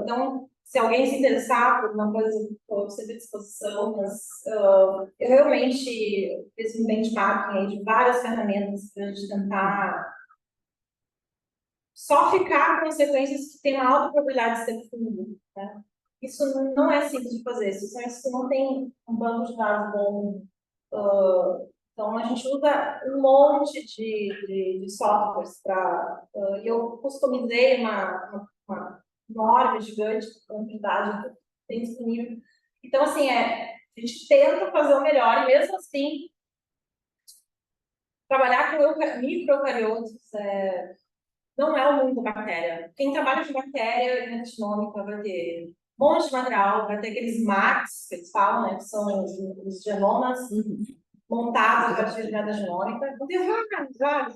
B: Então, se alguém se interessar por uma coisa, eu sempre à disposição, mas eu realmente fiz um benchmarking aí de várias ferramentas para a gente tentar só ficar com sequências que têm uma alta probabilidade de ser fundo, né? Isso não é simples de fazer, sequências que não tem um banco de dados bom. Então, a gente usa um monte de softwares para... eu customizei uma enorme, gigante quantidade que tem disponível. Então, assim, a gente tenta fazer o melhor, e mesmo assim, trabalhar com microeucariotos não é o mundo da bactéria. Quem trabalha com bactéria e metagenômica vai ter um monte de material, vai ter aqueles MACs, que eles falam, né, que são os genomas montados a partir de metagenômica. Eu tenho vários.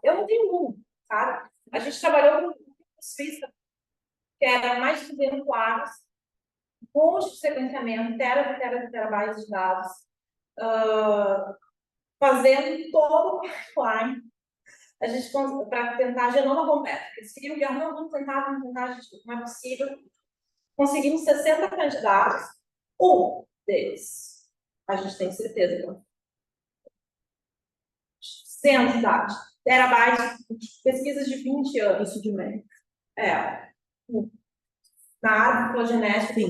B: Eu não tenho um, sabe? A gente trabalhou com Suíça, que era mais de 200 lagos, um monte de sequenciamento, terabytes de dados, fazendo todo o pipeline. A gente, para tentar genoma completo, eles queriam que vamos tentar, a gente, não é possível. Conseguimos 60 candidatos, um deles, a gente tem certeza que não. 100 dados, terabytes, pesquisas de 20 anos.
A: Isso de médico.
B: Na árvore filogenética,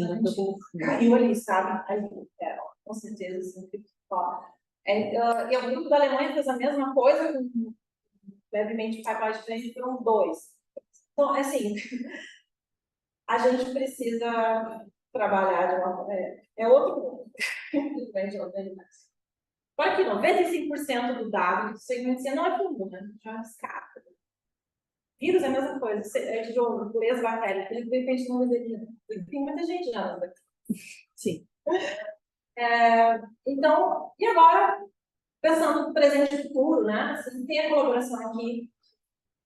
B: caiu ali, sabe? Aí, com certeza, assim, e o grupo da Alemanha fez a mesma coisa, com levemente pipeline diferente, foram 2. Então, assim, a gente precisa trabalhar de uma... outro mundo. Claro que 95% do dado do segmento não é comum, né? Já descarta. Vírus é a mesma coisa. De lês bactérias, ele de repente não deveria. Tem muita gente já daqui.
A: Sim.
B: Então, e agora, pensando no presente e futuro, né? Assim, tem a colaboração aqui.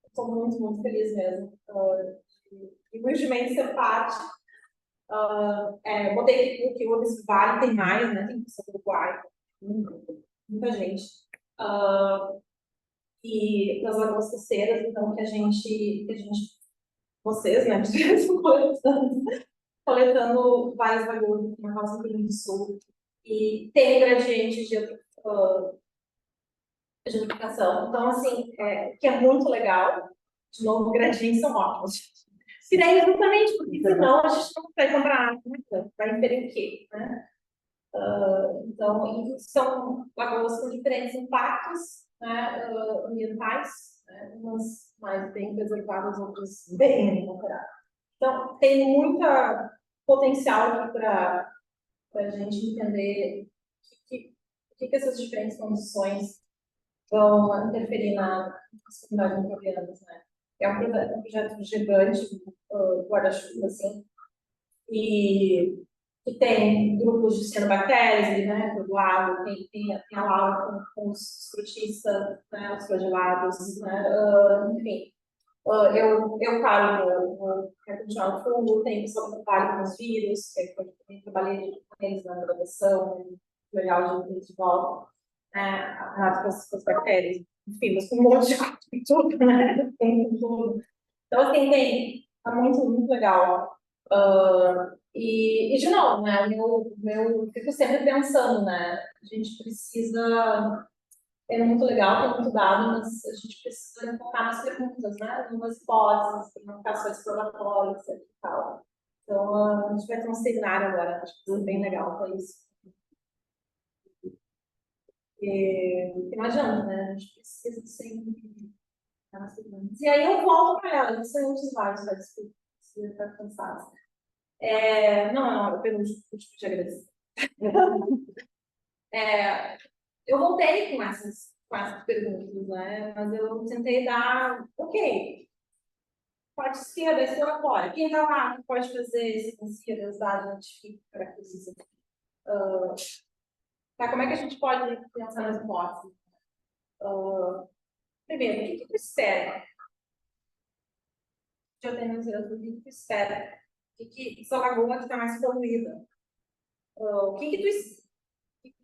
B: Estou muito, muito feliz mesmo. E o de ser parte. Botei que o outro Vale tem mais, né? Tem pessoa do Uruguai, muita gente. E nas lagoas costeiras, então, que a gente vocês, né, coletando várias lagoas aqui na Roça do Rio Grande do Sul. E tem gradientes de eutrificação. Então, assim, que é muito legal. De novo, gradientes são ótimos. E daí, justamente, porque senão a gente não vai comprar nada, vai inferir o quê, né? Então, são lagoas com diferentes impactos, né, ambientais, né, umas mais bem preservadas, outras bem recuperadas. Então, tem muita potencial aqui para a gente entender o que essas diferentes condições vão interferir nas comunidades microbianas, né? É um projeto gigante, guarda-chuva, assim, e que tem grupos de cianobactérias, né, do lago, tem a Laura com os frutistas, né, os flagelados, né, enfim. Eu quero continuar no fundo, tem pessoal que trabalha com os vírus, que eu também trabalhei com eles na graduação, legal de volta, né, com as bactérias, enfim, mas com um monte de coisa, tudo, né, tem tudo. Então, assim, tá muito, muito legal. De novo, né, fico sempre pensando, né, a gente precisa, é muito legal, tem muito dado, mas a gente precisa focar nas perguntas, né, nas hipóteses, para não ficar só exploratório, etc e tal. Então, a gente vai ter um seminário agora, acho que vai ser bem legal para isso. Porque não adianta, né, a gente precisa sempre E aí eu volto para ela, isso é um dos vários, vai desculpa, se você está cansado. Não, eu pergunto tipo de agradecer. Eu voltei com essas perguntas, né? Mas eu tentei dar, ok, parte esquerda, exploratória. Quem está lá que pode fazer sequencia dos dados, notifica, caracteriza. Tá, como é que a gente pode pensar nas hipóteses? Primeiro, o que tu espera? Já tem o que tu espera? Essa lagoa está mais poluída. O que tu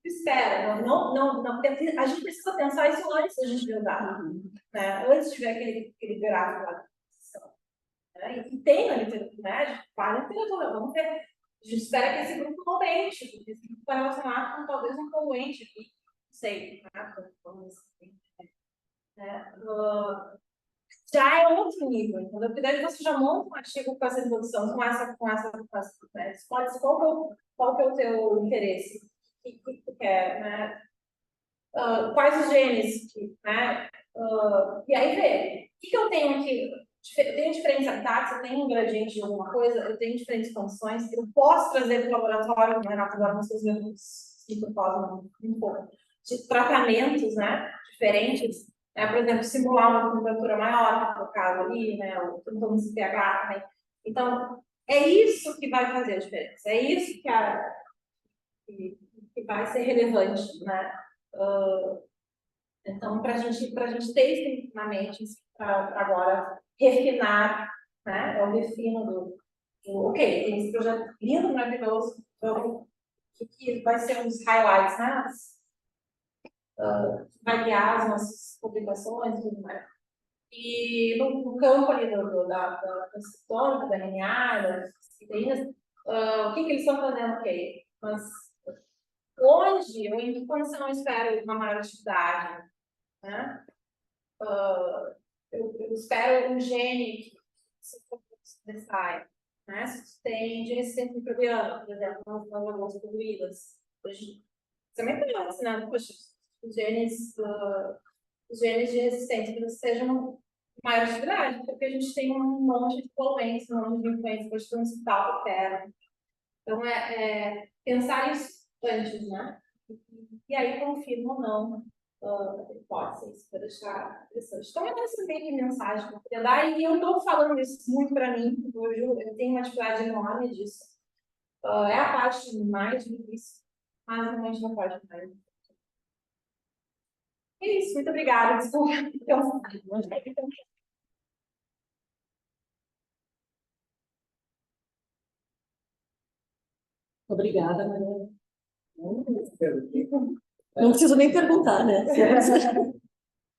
B: espera? Porque a gente precisa pensar isso antes da gente ver o dado. Né? Antes de ver aquele gráfico lá da posição. Né? E tem na literatura médica, para a literatura, vamos ver. A gente espera que esse grupo não aumente, porque esse grupo está relacionado com talvez um poluente, não sei, né? Já é outro nível, entendeu? Porque daí você já monta um artigo com essa introdução, né? Escolhe qual que é o teu interesse, o que tu quer, né? Quais os genes, né? E aí vê, o que eu tenho aqui? Eu tenho diferentes habitats, eu tenho um gradiente de alguma coisa, eu tenho diferentes condições, eu posso trazer para o laboratório, né? Agora não sei se um pouco, de tratamentos, né? Diferentes. Por exemplo, simular uma temperatura maior, que é o caso ali, né? O torno de pH também. Então, é isso que vai fazer a diferença. É isso que vai ser relevante, né? Então, para a gente ter isso na mente, para agora refinar, né? Eu refino ok, tem esse projeto lindo, maravilhoso, então, que vai ser uns highlights, né? Vai guiar as nossas publicações e tudo mais. E no campo ali da cetônica, da RNA, das proteínas, o que eles estão fazendo? Ok, mas onde ou em que condição eu espero uma maior atividade? Né? Eu espero um gene que se sobressaia. Né? Se tem gene resistente microbiano, por exemplo, nas lagoas poluídas, também conhece, né? Poxa, os genes de resistência sejam maior atividade, porque a gente tem um monte de poluentes, um monte de influência, pode ter um hospital terra. Então, pensar isso antes, né? E aí confirma ou não pode ser isso, para deixar interessante. Então, é essa meio de mensagem que eu queria dar, e eu estou falando isso muito para mim, hoje eu tenho uma atividade enorme disso. É a parte mais difícil, mas a gente não pode mais. É isso, muito obrigada, desculpa.
A: Obrigada, Maria. Não preciso nem perguntar, né?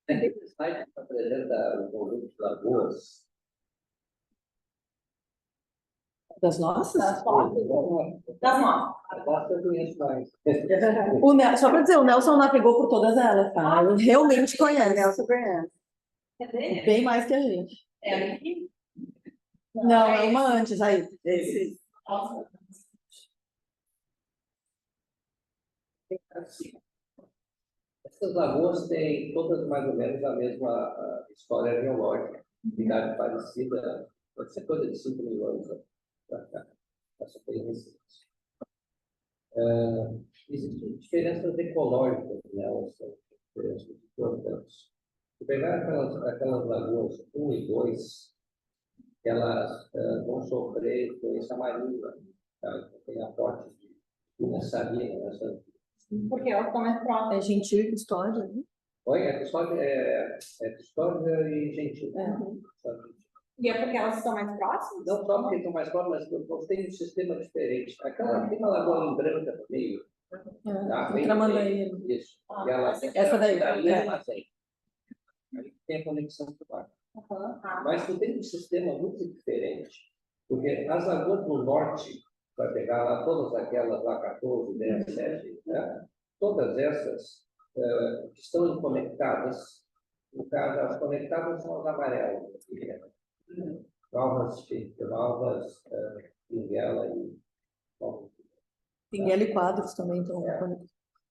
C: Aquele slide que apresenta o conjunto de lagoas.
A: Das nossas?
B: Das nossas.
C: A nossa eu conheço mais.
A: Só para dizer, o Nelson navegou por todas elas, tá? Ele realmente conhece. O Nelson conhece. Bem mais que a gente. Não, é uma antes aí. Esse.
C: Essas lagoas têm todas mais ou menos a mesma história geológica, idade parecida, pode ser coisa de 5 mil anos para cá, essa coisa recente. Existem diferenças ecológicas nelas, são diferenças importantes. Se pegar aquelas lagoas 1 e 2, elas vão sofrer influência marinha, tá? Então, tem aporte de pinha salina nessa.
B: Porque elas estão mais próximas.
A: É gentil custódia, né?
C: Oi, custódia e gentil.
B: E é porque elas estão mais próximas?
C: Não só porque estão mais próximas, mas porque tem um sistema diferente. Tem uma lagoa em branca no meio. Tá?
A: Tramandaí.
C: Isso. E ela,
A: essa daí.
C: Aí tem a conexão com o mar. Mas tu tem um sistema muito diferente, porque as lagoas do norte, vai pegar lá todas aquelas lá 14, 10, 7, né? Todas essas estão conectadas. No caso, as conectadas são as amarelas. Novas Pinguela e
A: Pinguela e Quadros também estão.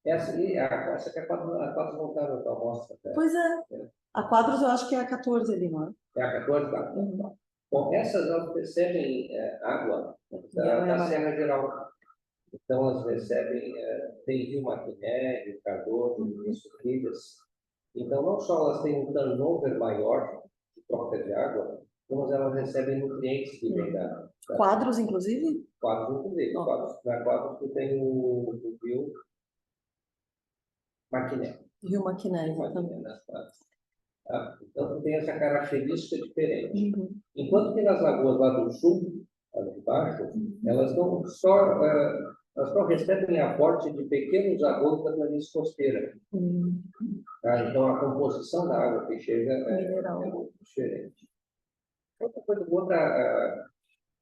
C: Essa que é a quadros voltada para a amostra.
D: Pois é. A Quadros eu acho que é a 14 ali, não é?
C: É a 14, tá?
D: Uhum.
C: Bom, essas elas recebem água da Serra Geral. Então, elas recebem, tem Rio Maquiné, Rio Cardoso, Rio Sucrilhas. Então, não só elas têm um turnover maior de troca de água, como elas recebem nutrientes que vêm da
D: Quadros, inclusive?
C: Quadros, inclusive. Na Quadros, tu tem o Rio Maquiné.
D: Rio Maquiné, exatamente.
C: Nas Quadros, tá? Então, tu tem essa característica diferente.
D: Uhum.
C: Enquanto que nas lagoas lá do sul, lá de baixo, elas não só recebem aporte de pequenos arroios da planície costeira. Tá? Então, a composição da água que chega é muito diferente. Outra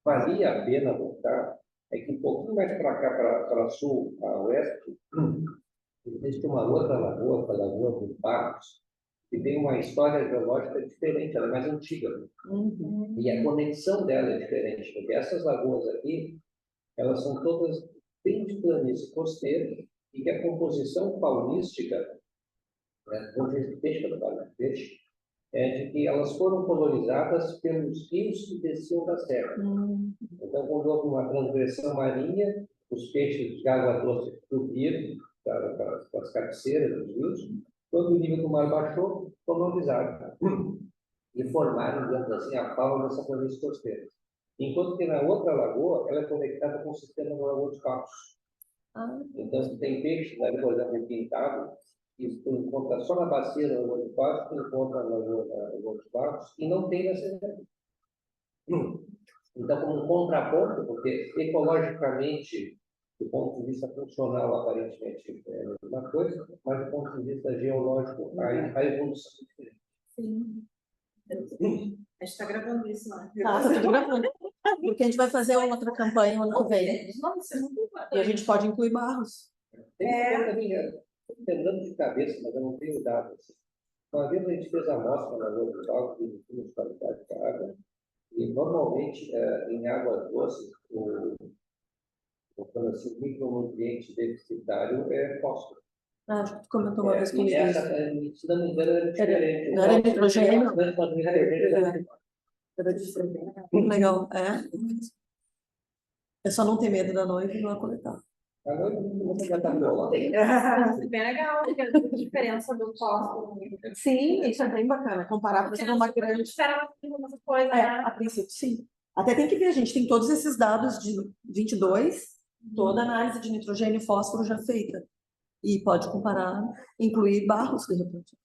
C: valia a pena voltar é que um pouquinho mais para cá, para sul, a oeste, existe uma outra lagoa, a Lagoa dos Barros, que tem uma história geológica diferente, ela é mais antiga. E a conexão dela é diferente, porque essas lagoas aqui, elas são todas bem de planície costeira, e que a composição faunística, né, hoje peixe do Vale do Peixe, é de que elas foram colonizadas pelos rios que desciam da serra. Então, quando houve uma transgressão marinha, os peixes de água doce subiram para as cabeceiras dos rios. Quando o nível do mar baixou, colonizaram e formaram, digamos assim, a fauna dessa planície costeira. Enquanto que na outra lagoa, ela é conectada com o sistema da Lagoa dos Patos. Então, tem peixes, ali, por exemplo, em Pintado, que tu encontra só na bacia da Lagoa dos Patos, tu encontra na Lagoa dos Patos, e não tem na serra. Então, como um contraponto, porque ecologicamente, do ponto de vista funcional, aparentemente é a mesma coisa, mas do ponto de vista geológico, a evolução é diferente.
A: Sim. A gente está gravando isso, né?
D: Tá tudo gravando. Porque a gente vai fazer outra campanha ano que vem. E a gente pode incluir Barros.
C: Tem uma também, lembrando de cabeça, mas eu não tenho dados. Uma vez a gente fez a amostra na Lagoa dos Patos, de qualidade da água, e normalmente em águas doces, o micronutriente deficitário é fósforo.
D: Acho que tu comentou uma vez comigo.
C: E essa, se não me engano, era diferente.
D: Não era nitrogênio?
C: Era
D: diferente. Legal, é só não ter medo da noiva e não a coletar.
C: A noiva não vai estar lá.
B: É bem legal, porque a diferença do fósforo.
D: Sim, isso é bem bacana. Comparar, por exemplo, uma grande.
B: Espera uma coisa, né?
D: A princípio, sim. Até tem que ver, a gente tem todos esses dados de 22, toda a análise de nitrogênio e fósforo já feita. E pode comparar, incluir Barros, de repente.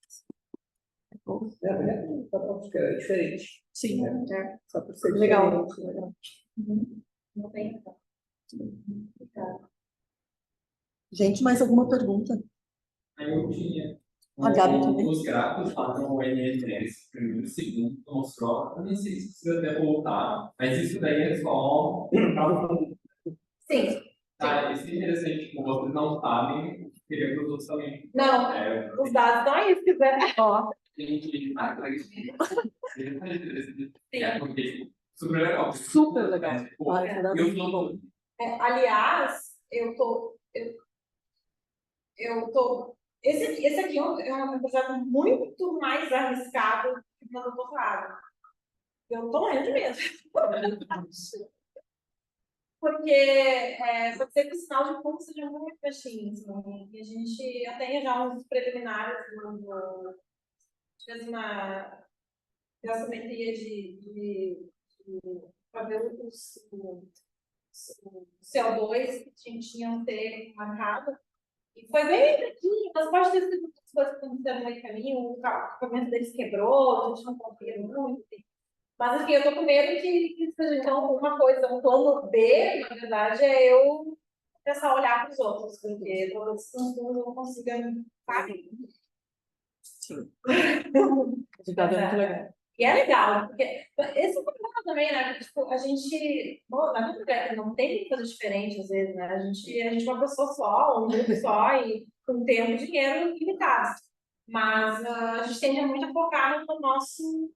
C: É diferente.
D: Sim,
C: Só por ser
D: legal.
B: Não tem.
D: Gente, mais alguma pergunta?
E: Eu tinha.
D: A Gabi também.
E: Os gráficos falam o NMS, primeiro e segundo, mostrou. Eu não sei se precisa até voltar, mas isso daí é só.
B: Sim.
E: Tá, isso é interessante, tipo, vocês não sabem, queria para os outros também.
B: Não, os dados estão aí, se quiser. Ó.
E: Gente,
B: Sim.
E: porque super legal.
D: Super legal.
E: Eu tô.
B: Aliás, eu tô. Esse aqui é um projeto muito mais arriscado que o meu doutorado. Eu tô morrendo de medo. Porque pode ser que o sinal de fundo seja muito baixinho. Assim, e a gente já tem uns preliminares fez uma gasometria para ver o CO2 que tinham ter marcado. E foi bem pouquinho, mas pode ter sido as coisas que aconteceram no meio do caminho, o equipamento deles quebrou, a gente não confia muito. Mas assim, eu tô com medo que seja então alguma coisa, um plano B, na verdade, é eu começar a olhar para os outros, porque todas as questões eu não consigo sabe?
D: Sim. Esse dado é muito legal.
B: E é legal, porque esse é o problema também, né? Porque, tipo, a gente, na vida não tem que fazer diferente às vezes, né? A gente é uma pessoa só, um grupo só, e com tempo e dinheiro limitados. Mas a gente tende muito a focar no nosso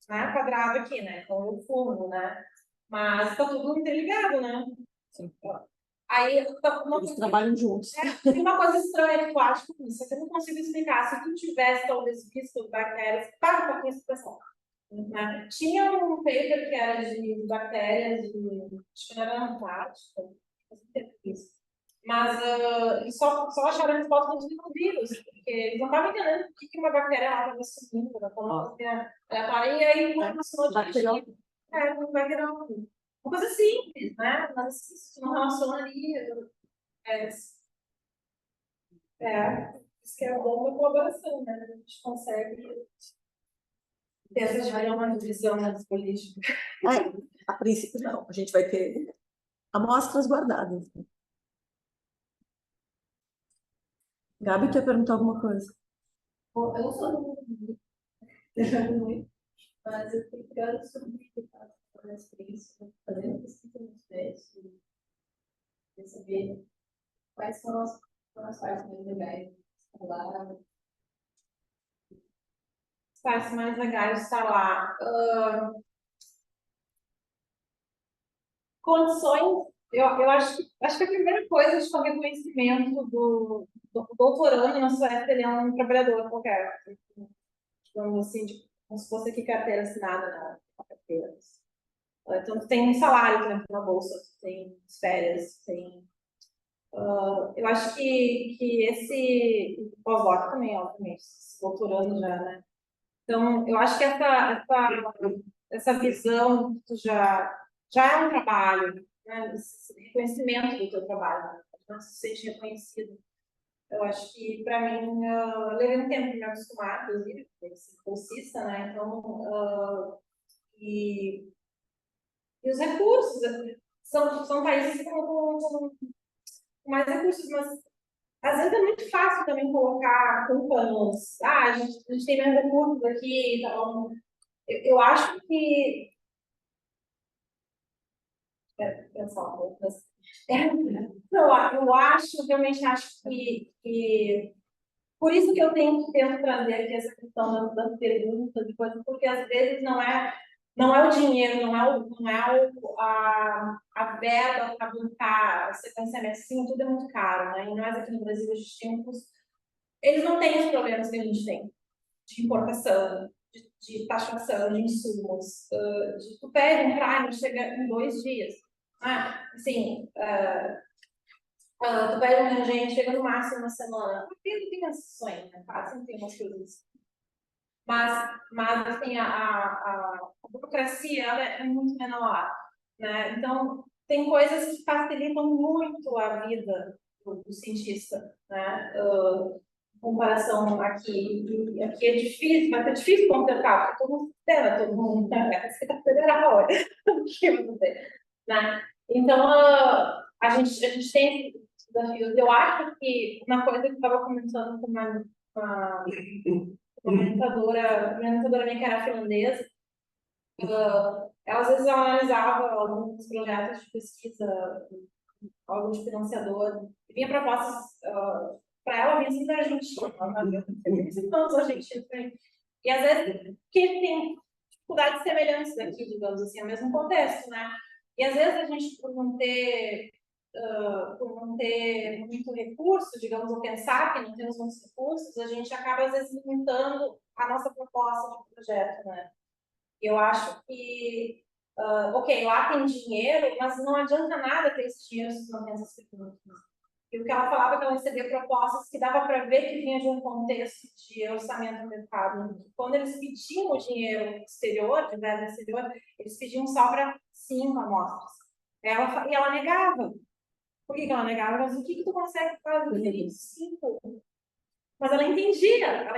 B: quadrado aqui, né? Com o fundo, né? Mas tá tudo interligado, né?
D: Sim.
B: Aí,
D: Eles trabalham juntos.
B: tem uma coisa estranha que eu acho com isso, que eu não consigo explicar. Se tu tivesse, talvez, visto bactérias, para um pouquinho a explicação. Né? Tinha um paper que era de bactérias, acho que não era Antártica, mas eles só acharam resposta nos vírus, porque eles não estavam entendendo o que uma bactéria lá estava sumindo, e aí uma relacionou vai virar uma coisa simples, né? Mas isso não relacionaria. Isso que é bom da colaboração, né? A gente consegue ter essa divisão nas políticas.
D: A princípio, não. A gente vai ter amostras guardadas. Gabi, quer perguntar alguma coisa?
A: Bom, eu não sou muito, mas eu fiquei curiosa sobre a experiência, fazendo pesquisa nos pés, e saber quais são as partes mais legais de lá.
B: As partes mais legais de estar lá. Condições, eu acho que a primeira coisa é o reconhecimento do doutorando na Suécia, ele é um trabalhador qualquer. Digamos assim, como se fosse aqui carteira assinada na carteira. Então, tu tem um salário, por exemplo, na bolsa, tu tem férias, tem. Eu acho que esse pós-doc também, obviamente, doutorando já, né? Então, eu acho que essa visão que tu já é um trabalho, né? Esse reconhecimento do teu trabalho, né? Se seja reconhecido. Eu acho que, para mim, levei um tempo para me acostumar, inclusive, porque ser bolsista, né? Então, e os recursos, são países com mais recursos, mas às vezes é muito fácil também colocar culpas. A gente tem mais recursos aqui, então. Eu acho que. Pensar um pouco. Eu realmente acho que. Por isso que eu tento trazer aqui essa questão das perguntas, e coisas, porque às vezes não é o dinheiro, a verba para bancar o sequenciamento, sim, tudo é muito caro, né? E nós aqui no Brasil, a gente tem um custo. Eles não têm os problemas que a gente tem de importação, de taxação de insumos, de tu pede um Prime, chega em 2 dias. Assim, tu pede um reagente, chega no máximo uma semana. Tem exceções, né? Sempre tem umas coisas assim. Mas assim, a burocracia ela é muito menor, né? Então, tem coisas que facilitam muito a vida do cientista, né? Em comparação aqui é difícil, vai ser difícil contratar, porque todo mundo é Receita Federal, o que eu vou dizer, né? Então, a gente tem esses desafios. Eu acho que uma coisa que eu estava comentando com uma orientadora minha que era finlandesa, ela às vezes analisava alguns projetos de pesquisa, algum financiador, e vinha propostas para ela, vinha assim da Argentina, tantos argentinos, e às vezes, porque tem dificuldades semelhantes aqui, digamos assim, é o mesmo contexto, né? E às vezes a gente, por não ter muito recurso, digamos, ou pensar que não temos muitos recursos, a gente acaba, às vezes, limitando a nossa proposta de projeto, né? Eu acho que, ok, lá tem dinheiro, mas não adianta nada ter esse dinheiro se não tem essas perguntas. E o que ela falava é que ela recebia propostas que dava para ver que vinha de um contexto de orçamento do mercado. Quando eles pediam o dinheiro exterior, de verba exterior, eles pediam só para 5 amostras. E ela negava. Por que ela negava? Mas o que tu consegue fazer 5? Mas ela entendia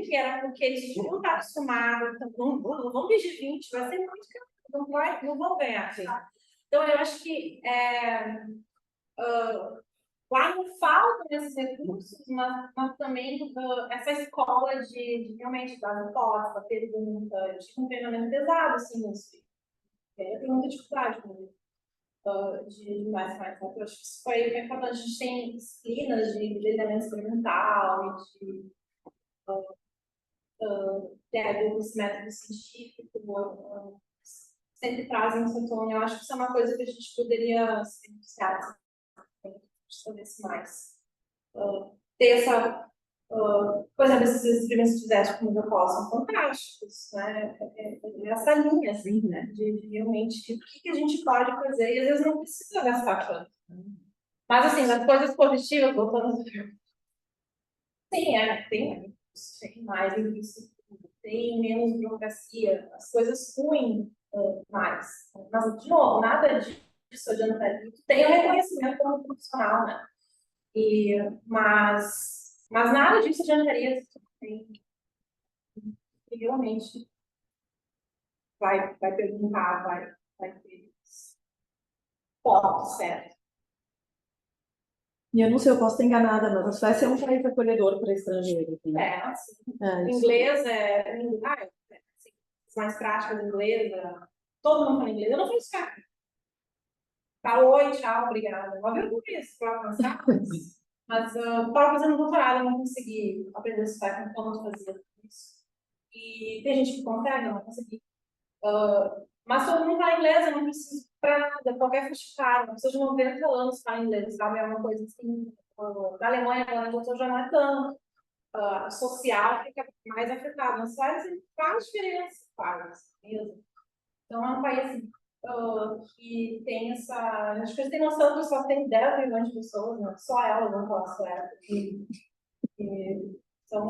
B: que era porque eles não estão acostumados, não vão pedir 20, vai ser muito caro, não vão ganhar. Então, eu acho que lá não faltam esses recursos, mas também essa escola de realmente dar resposta, da pergunta, de um treinamento pesado, assim, isso. Eu tenho muita dificuldade com isso. De matemática. Eu acho que isso foi importante. A gente tem disciplinas de treinamento experimental e de desse método científico, sempre trazem esse tom. Eu acho que isso é uma coisa que a gente poderia se beneficiar. estabelecer mais. Ter essa, por exemplo, esses experimentos que fizeste com o Micropós são fantásticos, né? Essa linha, assim, né? De realmente, o que a gente pode fazer, e às vezes não precisa gastar tanto. Mas, assim, as coisas positivas, voltando ao filme, tem mais infraestrutura, tem menos burocracia, as coisas fluem mais. Mas, de novo, nada disso adiantaria. Tem o reconhecimento como profissional, né? Mas nada disso adiantaria se tu tem que realmente vai perguntar, vai ter foco certo.
D: E eu não sei, eu posso estar enganada, mas a Suécia é um país acolhedor para estrangeiros. Né?
B: Assim,
D: Isso.
B: inglês assim, as mais práticas, inglês, todo mundo fala inglês. Eu não falo Skype. Tá, oi, tchau, obrigada. Uma vergonha isso para avançar. Mas estava fazendo doutorado, eu não consegui aprender Skype como eu fazia isso. E tem gente que consegue, eu não consegui. Mas todo mundo fala inglês, eu não preciso para nada, qualquer festival, uma pessoa de 90 anos fala inglês, sabe? É uma coisa assim. Na Alemanha, agora onde eu estou, já não é tanto. Social fica mais afetado. Mas faz diferença, faz mesmo. Então, é um país que tem essa. Acho que eles têm noção que só tem 10 milhões de pessoas, né? Só elas vão falar sueco. Então,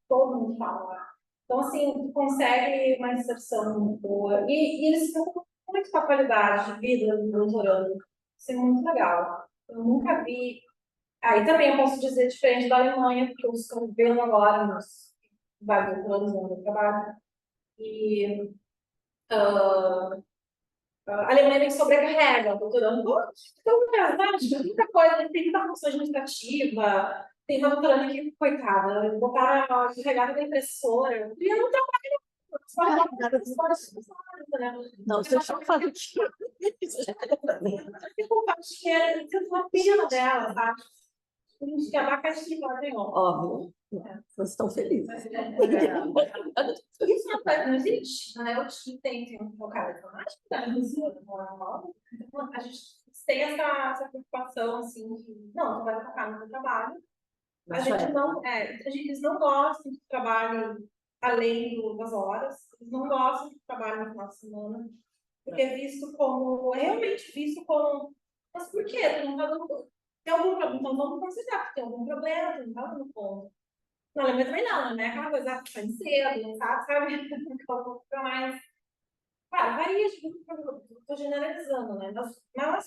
B: todo mundo fala lá. Então, assim, tu consegue uma inserção muito boa. E eles estão muito com a qualidade de vida do doutorando. Isso é muito legal. Eu nunca vi. Aí também eu posso dizer diferente da Alemanha, porque eu estou vendo agora nos vários doutorandos onde eu trabalho. E a Alemanha me sobrecarrega, doutorando. Então, verdade, tem muita coisa, tem muita função administrativa. Tem uma doutoranda que, coitada, botaram a carregada da impressora. E eu não trabalho, só
D: não, você só faz aqui.
B: eu compartilho, eu uma pena dela, sabe? Gente, que abacaxi lá tem, ó.
D: Óbvio. Vocês estão felizes.
B: Isso não existe. Na EUTI tem um focado automático, tá? A gente tem essa preocupação, assim, que não, tu vai focar no teu trabalho. Eles não gostam que tu trabalhe além das horas, eles não gostam que tu trabalhe no final de semana, porque é realmente visto como, mas por quê? Tu não tá dando, tem algum problema, então vamos considerar, porque tem algum problema, tu não tá dando conta. Na Alemanha também não, né? Aquela coisa sai cedo, não sabe? Fica mais. Claro, varia, estou generalizando, né? Mas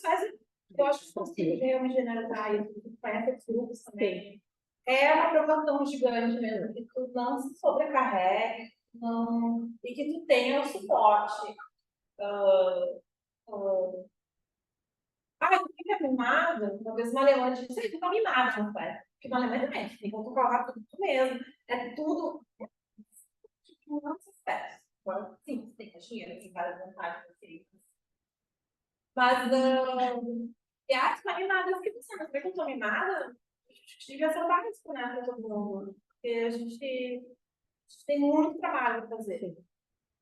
B: faz, eu acho que consigo realmente generalizar isso, conhece os grupos também. É uma preocupação gigante mesmo, que tu não se sobrecarregue, e que tu tenha o suporte. Tu fica mimado, talvez uma alemã disse, você fica mimado, não é? Porque uma alemã também, tem que controlar tudo mesmo. É tudo não se espera. Agora, sim, tem dinheiro, tem várias vantagens assim. Mas, fico animada, eu fiquei pensando, será que eu estou animada? Devia ser básico, né, para todo mundo. Porque a gente tem muito trabalho para fazer.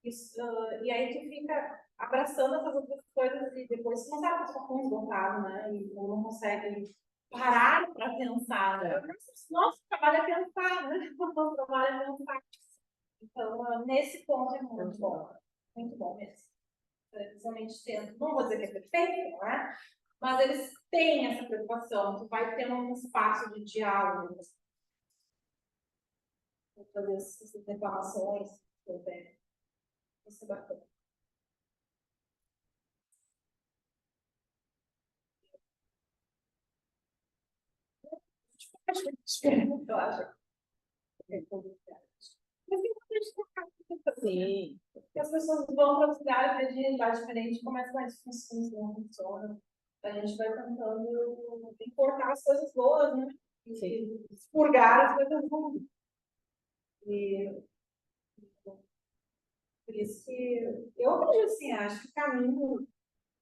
B: Isso, e aí tu fica abraçando essas outras coisas e depois tu não sabe que tu tá esgotado, né? E tu não consegue parar para pensar, né? Nosso trabalho é pensar, né? Nosso trabalho é pensar. Então, nesse ponto é muito bom mesmo. Precisamente tendo, não vou dizer que é perfeito, não é? Mas eles têm essa preocupação, tu vai ter um espaço de diálogo para fazer essas reclamações também. Isso é bacana. Eu acho. Mas tem importante tocar.
D: Sim.
B: Porque as pessoas vão para lugares de realidade diferente, começam a discussões não funcionam. A gente vai tentando importar as coisas boas, né? E expurgar as coisas ruins. E por isso que eu vejo assim, acho que o caminho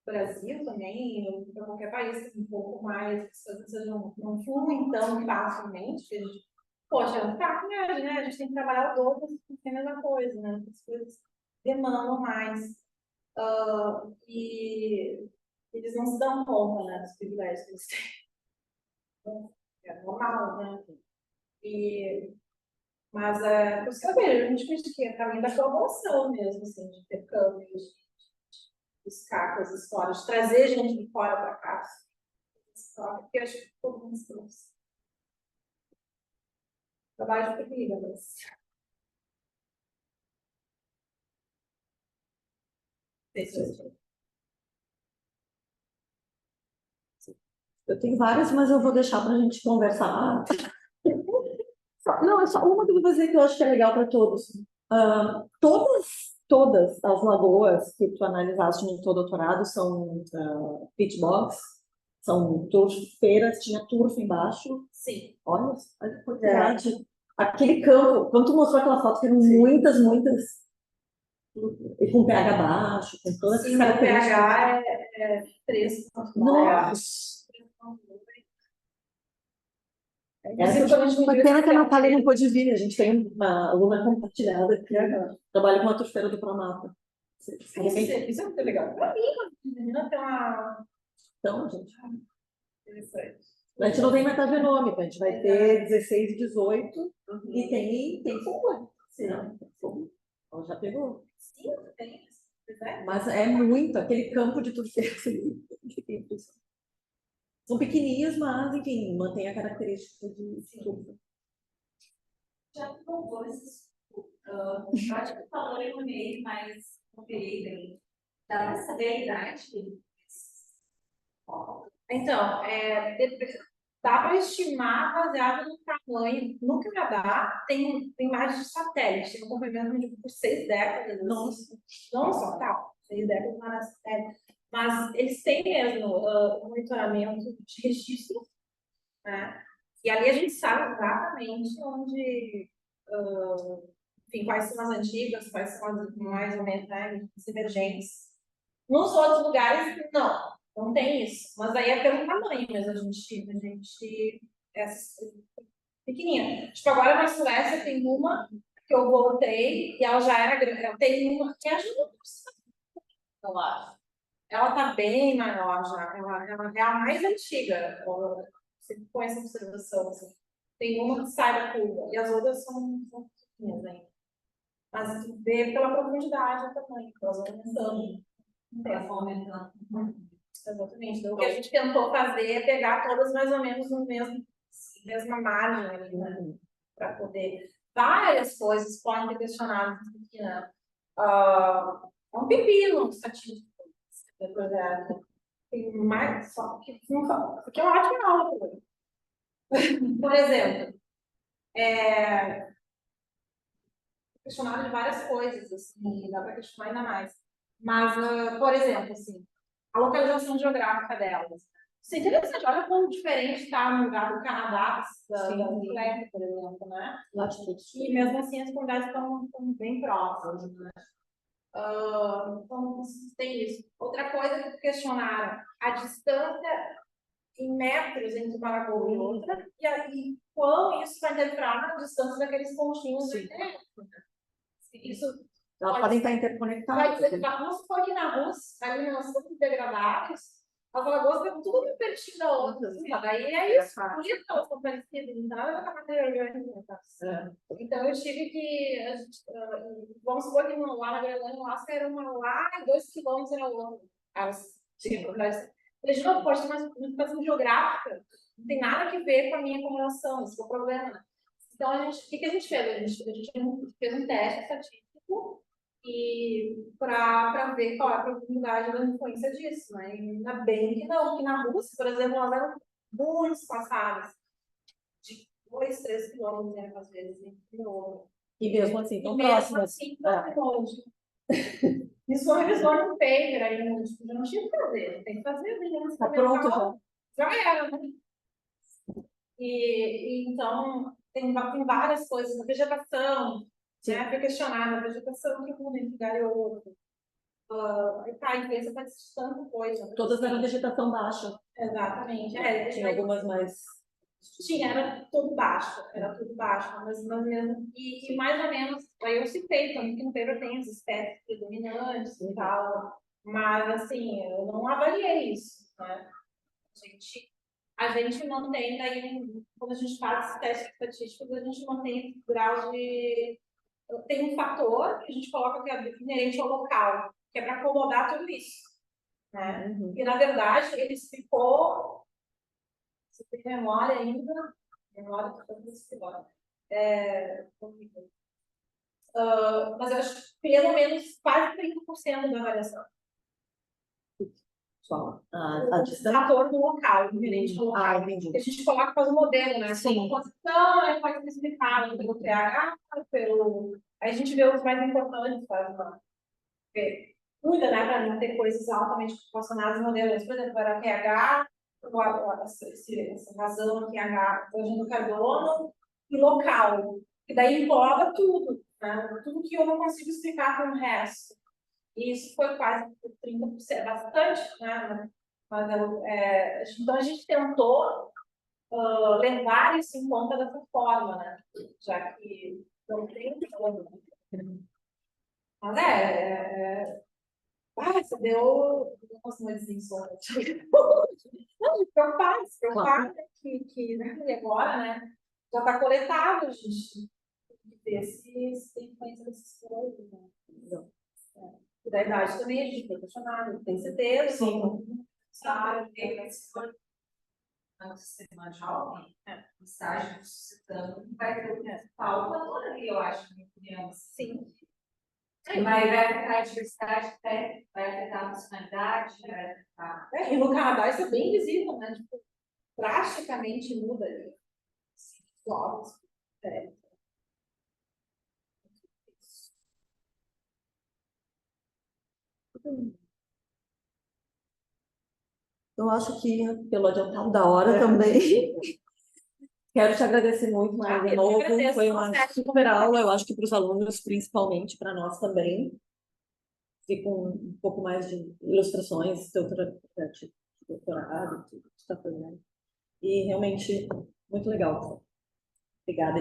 B: Brasil também, para qualquer país, um pouco mais, as coisas não fluem tão facilmente, que a gente, poxa, é um faculdade, né? A gente tem que trabalhar o dobro, é a mesma coisa, né? As coisas demandam mais. eles não se dão conta, né, dos privilégios que eles têm. É normal, né? Mas por isso que eu vejo, a gente pensa que é caminho da colaboração mesmo, assim, de intercâmbio, de buscar coisas fora, de trazer gente de fora para cá. Porque eu acho que todo mundo se trabalho de comida, mas.
D: Eu tenho várias, mas eu vou deixar para a gente conversar. Não, é só uma que eu vou dizer que eu acho que é legal para todos. Todas as lagoas que tu analisaste no teu doutorado são pit bogs, são feiras, tinha turf embaixo.
B: Sim.
D: Olha a quantidade. Aquele campo, quando tu mostrou aquela foto, que eram muitas, e com pH baixo, com todas
B: Sim,
D: as características.
B: o pH é 3.
D: Nossa! Uma pena que a Natália não pôde vir. A gente tem uma aluna compartilhada que trabalha com a turfeira do Pronamapa.
B: Isso é muito legal. Para mim, menina tem uma.
D: Então, gente.
B: Interessante.
D: A gente não tem metagenômica, a gente vai ter 16 e 18 e tem fuga. Sim, ela já pegou.
B: Sim, tem.
D: Mas é muito, aquele campo de turfeira. São pequenininhos, mas, enfim, mantém a característica de turfa.
F: Já provou esses. Eu acho que falou em um meio, mas não peguei bem. Dá para saber a idade?
B: Então, dá para estimar baseado no tamanho. No Canadá, tem imagens de satélite, tem um comprimento por 6 décadas.
D: Nossa.
B: Nossa, tá. 6 décadas na satélite. Mas eles têm mesmo monitoramento de registro, né? E ali a gente sabe exatamente onde, enfim, quais são as antigas, quais são as mais ou menos, né, as emergentes. Nos outros lugares, não tem isso. Mas aí é pelo tamanho mesmo, a gente é pequenininha. Tipo, agora na Suécia tem uma que eu voltei e ela já era grande. Tem uma que ajuda, eu acho. Ela tá bem maior já. Ela é a mais antiga. Você põe essa observação. Assim. Tem uma que sai da curva e as outras são pequenas ainda. Mas vê pela profundidade o tamanho, elas vão aumentando.
F: Elas vão aumentando.
B: Exatamente. Então, o que a gente tentou fazer é pegar todas mais ou menos no mesma margem ali, né? Para poder. Várias coisas podem ter questionado aqui, né? É um pepino estatístico do projeto. Tem mais. Só que não fala. Isso aqui é uma ótima aula também. Por exemplo, questionário de várias coisas, assim, dá para questionar ainda mais. Mas, por exemplo, assim, a localização geográfica delas. Isso é interessante, olha como diferente está no lugar do Canadá, da Suécia, por exemplo, né? E mesmo assim as comunidades estão bem próximas, né? Então, tem isso. Outra coisa que questionaram, a distância em metros entre uma lagoa e outra, e aí quão isso vai interferir na distância daqueles pontinhos de internet. Isso
D: elas podem estar interconectadas.
B: Vai dizer que vamos supor aqui na Rússia, ali nós somos degradados, as lagoas estão tudo muito pertinho da outra. Assim, daí é isso. Por isso que elas estão parecidas, não tem nada a ver com a matéria orgânica. Então eu tive que. Vamos supor que lá na Groenlândia, lá era uma lá e 2 quilômetros era outra. De novo, pode ter uma explicação geográfica, não tem nada a ver com a minha acumulação, esse é o problema. Né? Então, o que a gente fez? A gente fez um teste estatístico e para ver qual é a profundidade da influência disso, né? E ainda bem que não, porque na Rússia, por exemplo, elas eram muito espaçadas, de 2, 3 quilômetros, né, às vezes, entre outro.
D: E mesmo assim, tão
B: próximas.
D: próximas.
B: Assim, tão longe. Isso foi um revisor no paper aí, tipo, já não tinha que fazer, tem que fazer, né?
D: Tá pronto já.
B: Já era, né? E então, tem várias coisas, a vegetação, né? Foi questionada, a vegetação que muda entre um lugar e outro. A empresa pode existir tanta coisa.
D: Todas eram vegetação baixa.
B: Exatamente.
D: Tinha algumas mais.
B: Tinha, era tudo baixo, mas mesmo. E mais ou menos, aí eu citei também que no paper tem as espécies predominantes e tal. Mas, assim, eu não avaliei isso, né? A gente mantém, daí, quando a gente faz esses testes estatísticos, a gente mantém graus de... Tem um fator que a gente coloca que é inerente ao local, que é para acomodar tudo isso, né?
D: Uhum.
B: E, na verdade, ele ficou... Se tem memória ainda... Memória que eu disse agora. Mas eu acho que pelo menos quase 30% da variação.
D: Só a
B: O
D: distância.
B: fator do local, inerente ao local.
D: Entendi.
B: A gente coloca para o modelo, né?
D: Sim.
B: A composição é pode ser explicada pelo pH, pelo... Aí a gente vê os mais importantes, faz uma... Cuida, né, para não ter coisas altamente proporcionadas no modelo. Por exemplo, era pH, essa razão aqui, do carbono, e local. E daí engloba tudo, né? Tudo que eu não consigo explicar com o resto. E isso foi quase 30%, bastante, né? Mas, então a gente tentou levar isso em conta dessa forma, né? Já que não tem como. Mas você deu uma desinsono. Não, de preocupar que né, agora, né? Já está coletado, a gente tem que ver se tem influência dessas coisas, né? E da idade também, a gente foi questionado, tem certeza?
D: Sim.
F: Sabe, no sistema jovem, no estágio suscitando, vai ter o principal fator ali, eu acho, na minha opinião.
B: Sim.
F: Vai afetar a diversidade, vai afetar a nacionalidade, vai afetar.
B: E no Canadá isso é bem visível, né? Tipo, drasticamente muda ali. Logo,
D: Eu acho que, pelo adiantado da hora também, quero te agradecer muito, Maria, de
B: eu
D: novo.
B: que agradeço,
D: Foi uma
B: Marcelo.
D: super aula, eu acho que para os alunos, principalmente, para nós também. Fica um pouco mais de ilustrações, teu projeto de doutorado, tudo que você está fazendo. E realmente, muito legal. Obrigada.